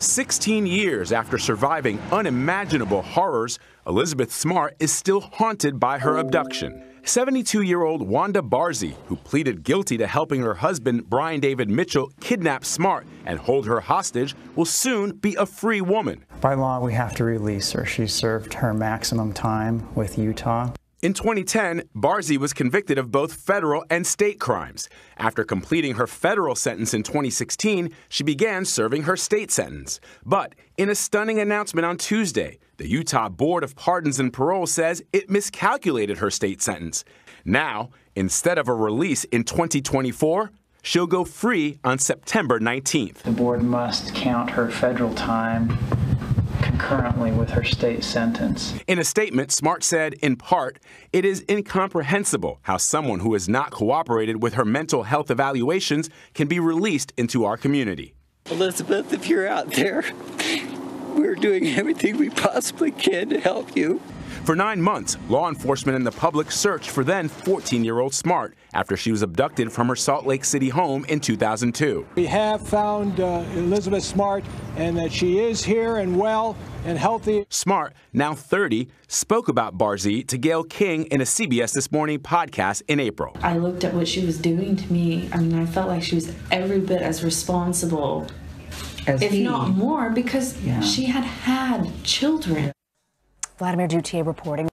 16 years after surviving unimaginable horrors, Elizabeth Smart is still haunted by her abduction. 72-year-old Wanda Barzee, who pleaded guilty to helping her husband, Brian David Mitchell, kidnap Smart and hold her hostage, will soon be a free woman. By law, we have to release her. She served her maximum time with Utah. In 2010, Barzee was convicted of both federal and state crimes. After completing her federal sentence in 2016, she began serving her state sentence. But in a stunning announcement on Tuesday, the Utah Board of Pardons and Parole says it miscalculated her state sentence. Now, instead of a release in 2024, she'll go free on September 19th. The board must count her federal time concurrently with her state sentence. In a statement, Smart said, in part, it is incomprehensible how someone who has not cooperated with her mental health evaluations can be released into our community. Elizabeth, if you're out there, we're doing everything we possibly can to help you. For 9 months, law enforcement and the public searched for then 14-year-old Smart after she was abducted from her Salt Lake City home in 2002. We have found Elizabeth Smart and that she is here and well and healthy. Smart, now 30, spoke about Barzee to Gayle King in a CBS This Morning podcast in April. I looked at what she was doing to me. I mean, I felt like she was every bit as responsible, if not more, because she had children. Vladimir Dutier reporting.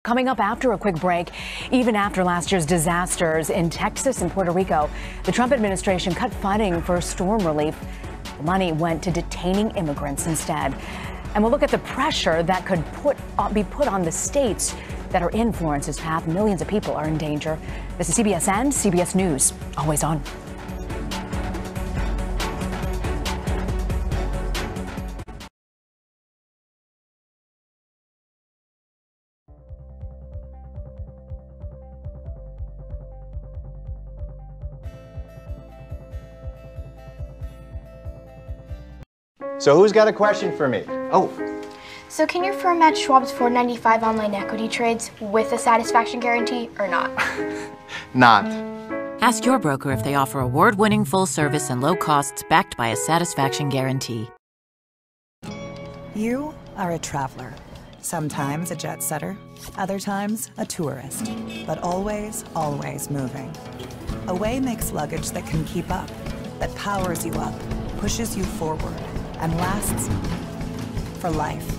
Coming up after a quick break, even after last year's disasters in Texas and Puerto Rico, the Trump administration cut funding for storm relief. The money went to detaining immigrants instead. And we'll look at the pressure that could be put on the states that are in Florence's path. Millions of people are in danger. This is CBS and CBS News, always on. So who's got a question for me? Oh. So can your firm match Schwab's $4.95 online equity trades with a satisfaction guarantee or not? Not. Ask your broker if they offer award-winning full service and low costs backed by a satisfaction guarantee. You are a traveler. Sometimes a jet setter, other times a tourist, but always, always moving. Away makes luggage that can keep up, that powers you up, pushes you forward, and lasts for life.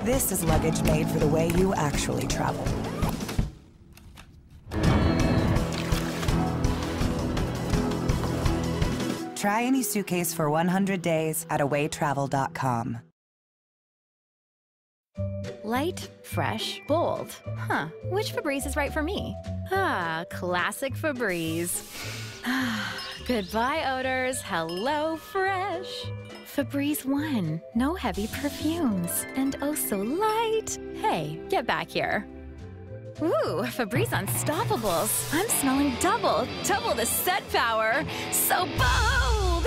This is luggage made for the way you actually travel. Try any suitcase for 100 days at awaytravel.com. Light, fresh, bold. Huh, which Febreze is right for me? Ah, classic Febreze. Goodbye odors, hello fresh. Febreze One, no heavy perfumes, and oh so light. Hey, get back here. Ooh, Febreze Unstoppables. I'm smelling double the scent power. So bold!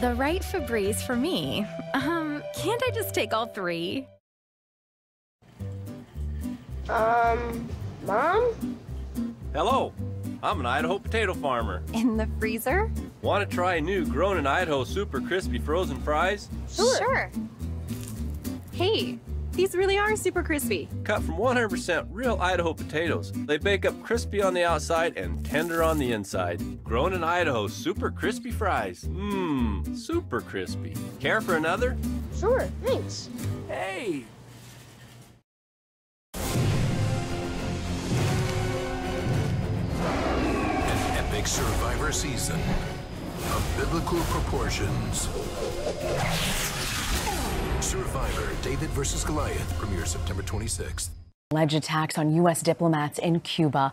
The right Febreze for me. Can't I just take all three? Mom? Hello, I'm an Idaho potato farmer. In the freezer? Want to try new grown in Idaho super crispy frozen fries? Sure. Hey, these really are super crispy. Cut from 100% real Idaho potatoes. They bake up crispy on the outside and tender on the inside. Grown in Idaho super crispy fries. Mmm, super crispy. Care for another? Sure, thanks. Hey! Epic Survivor season of biblical proportions. Survivor, David versus Goliath, premieres September 26th. Alleged attacks on U.S. diplomats in Cuba.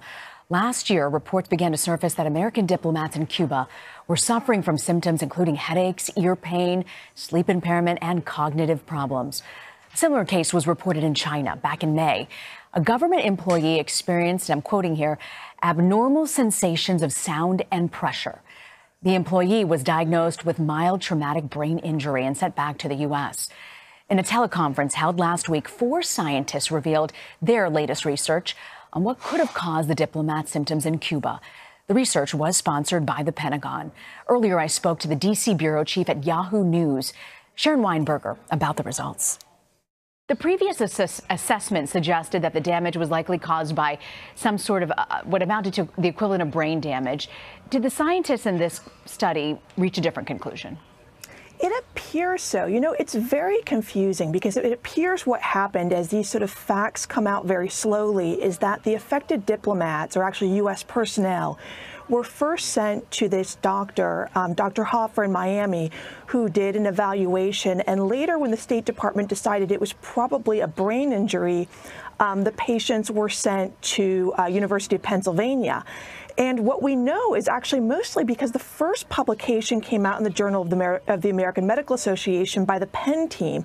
Last year, reports began to surface that American diplomats in Cuba were suffering from symptoms including headaches, ear pain, sleep impairment, and cognitive problems. A similar case was reported in China back in May. A government employee experienced, I'm quoting here, abnormal sensations of sound and pressure. The employee was diagnosed with mild traumatic brain injury and sent back to the U.S. In a teleconference held last week, 4 scientists revealed their latest research on what could have caused the diplomat's symptoms in Cuba. The research was sponsored by the Pentagon. Earlier, I spoke to the D.C. bureau chief at Yahoo News, Sharon Weinberger, about the results. The previous assessment suggested that the damage was likely caused by some sort of what amounted to the equivalent of brain damage. Did the scientists in this study reach a different conclusion? It appears so. You know, it's very confusing because it appears what happened as these sort of facts come out very slowly is that the affected diplomats, or actually U.S. personnel, were first sent to this doctor, Dr. Hoffer in Miami, who did an evaluation. And later, when the State Department decided it was probably a brain injury, the patients were sent to University of Pennsylvania. And what we know is actually mostly because the first publication came out in the Journal of the American Medical Association by the Penn team,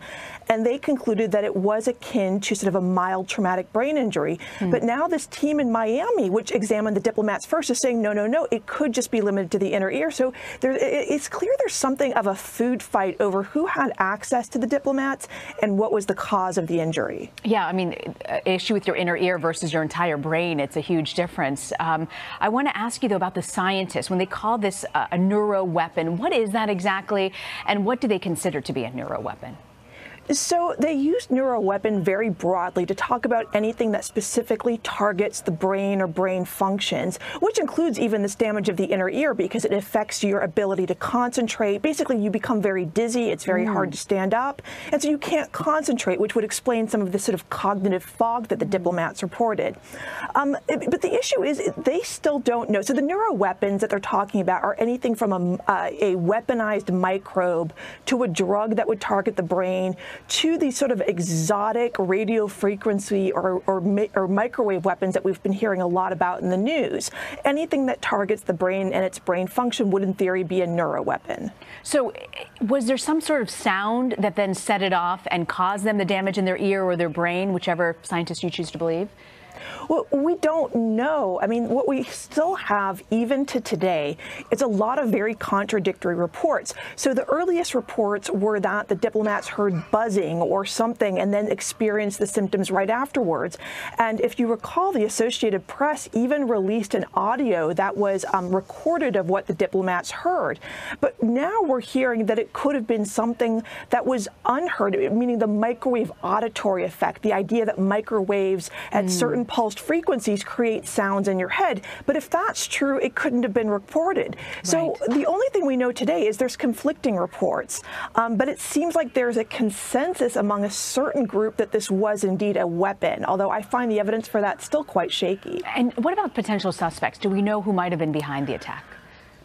and they concluded that it was akin to sort of a mild traumatic brain injury. But now this team in Miami, which examined the diplomats first, is saying, no, it could just be limited to the inner ear. So it's clear there's something of a food fight over who had access to the diplomats and what was the cause of the injury. Yeah, I mean, issue with your inner ear versus your entire brain, it's a huge difference. I want to ask you, though, about the scientists. When they call this a neuro weapon, what is that exactly, and what do they consider to be a neuro weapon? So they use neuroweapon very broadly to talk about anything that specifically targets the brain or brain functions, which includes even this damage of the inner ear because it affects your ability to concentrate. Basically, you become very dizzy. It's very hard to stand up. And so you can't concentrate, which would explain some of the sort of cognitive fog that the diplomats reported. But the issue is they still don't know. So the neuroweapons that they're talking about are anything from a weaponized microbe to a drug that would target the brain to these sort of exotic radio frequency or microwave weapons that we've been hearing a lot about in the news. Anything that targets the brain and its brain function would, in theory, be a neuroweapon. So was there some sort of sound that then set it off and caused them the damage in their ear or their brain, whichever scientist you choose to believe? Well, we don't know. I mean, what we still have, even to today, is a lot of very contradictory reports. So the earliest reports were that the diplomats heard buzzing or something and then experienced the symptoms right afterwards. And if you recall, the Associated Press even released an audio that was recorded of what the diplomats heard. But now we're hearing that it could have been something that was unheard, meaning the microwave auditory effect, the idea that microwaves at certain pulsed frequencies create sounds in your head. But if that's true, it couldn't have been reported. So the only thing we know today is there's conflicting reports. But it seems like there's a consensus among a certain group that this was indeed a weapon, although I find the evidence for that still quite shaky. And what about potential suspects? Do we know who might have been behind the attack?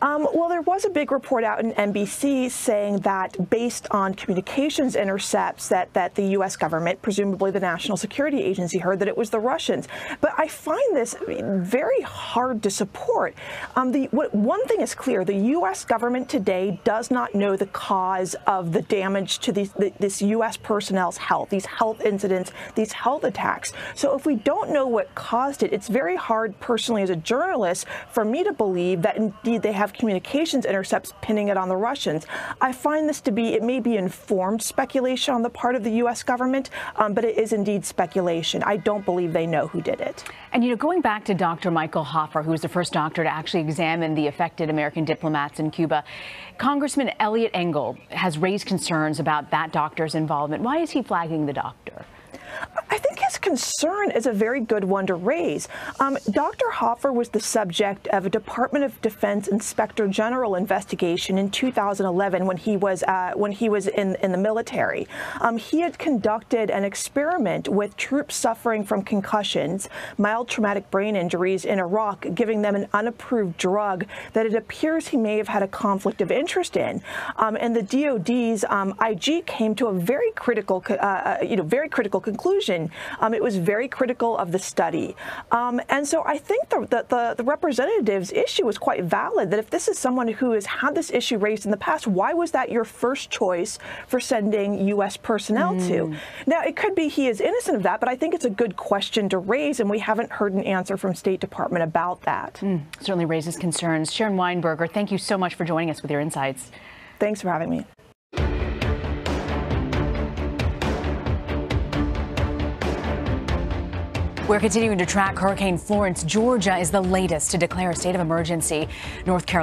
Well, there was a big report out in NBC saying that based on communications intercepts that the U.S. government, presumably the National Security Agency, heard that it was the Russians. But I find this very hard to support. One thing is clear. The U.S. government today does not know the cause of the damage to this U.S. personnel's health, these health incidents, these health attacks. So if we don't know what caused it, it's very hard personally as a journalist for me to believe that indeed they have communications intercepts pinning it on the Russians. I find this to be, it may be informed speculation on the part of the U.S. government, but it is indeed speculation. I don't believe they know who did it. And, you know, going back to Dr. Michael Hoffer, who was the first doctor to actually examine the affected American diplomats in Cuba, Congressman Eliot Engel has raised concerns about that doctor's involvement. Why is he flagging the doctor? I think his concern is a very good one to raise. Dr. Hoffer was the subject of a Department of Defense Inspector General investigation in 2011 when he was in the military. He had conducted an experiment with troops suffering from concussions, mild traumatic brain injuries in Iraq, giving them an unapproved drug that it appears he may have had a conflict of interest in. And the DOD's IG came to a very critical, conclusion. It was very critical of the study. And so I think the representative's issue was quite valid, that if this is someone who has had this issue raised in the past, why was that your first choice for sending U.S. personnel to? Now, it could be he is innocent of that, but I think it's a good question to raise, and we haven't heard an answer from State Department about that. Certainly raises concerns. Sharon Weinberger, thank you so much for joining us with your insights. Thanks for having me. We're continuing to track Hurricane Florence. Georgia is the latest to declare a state of emergency. North Carolina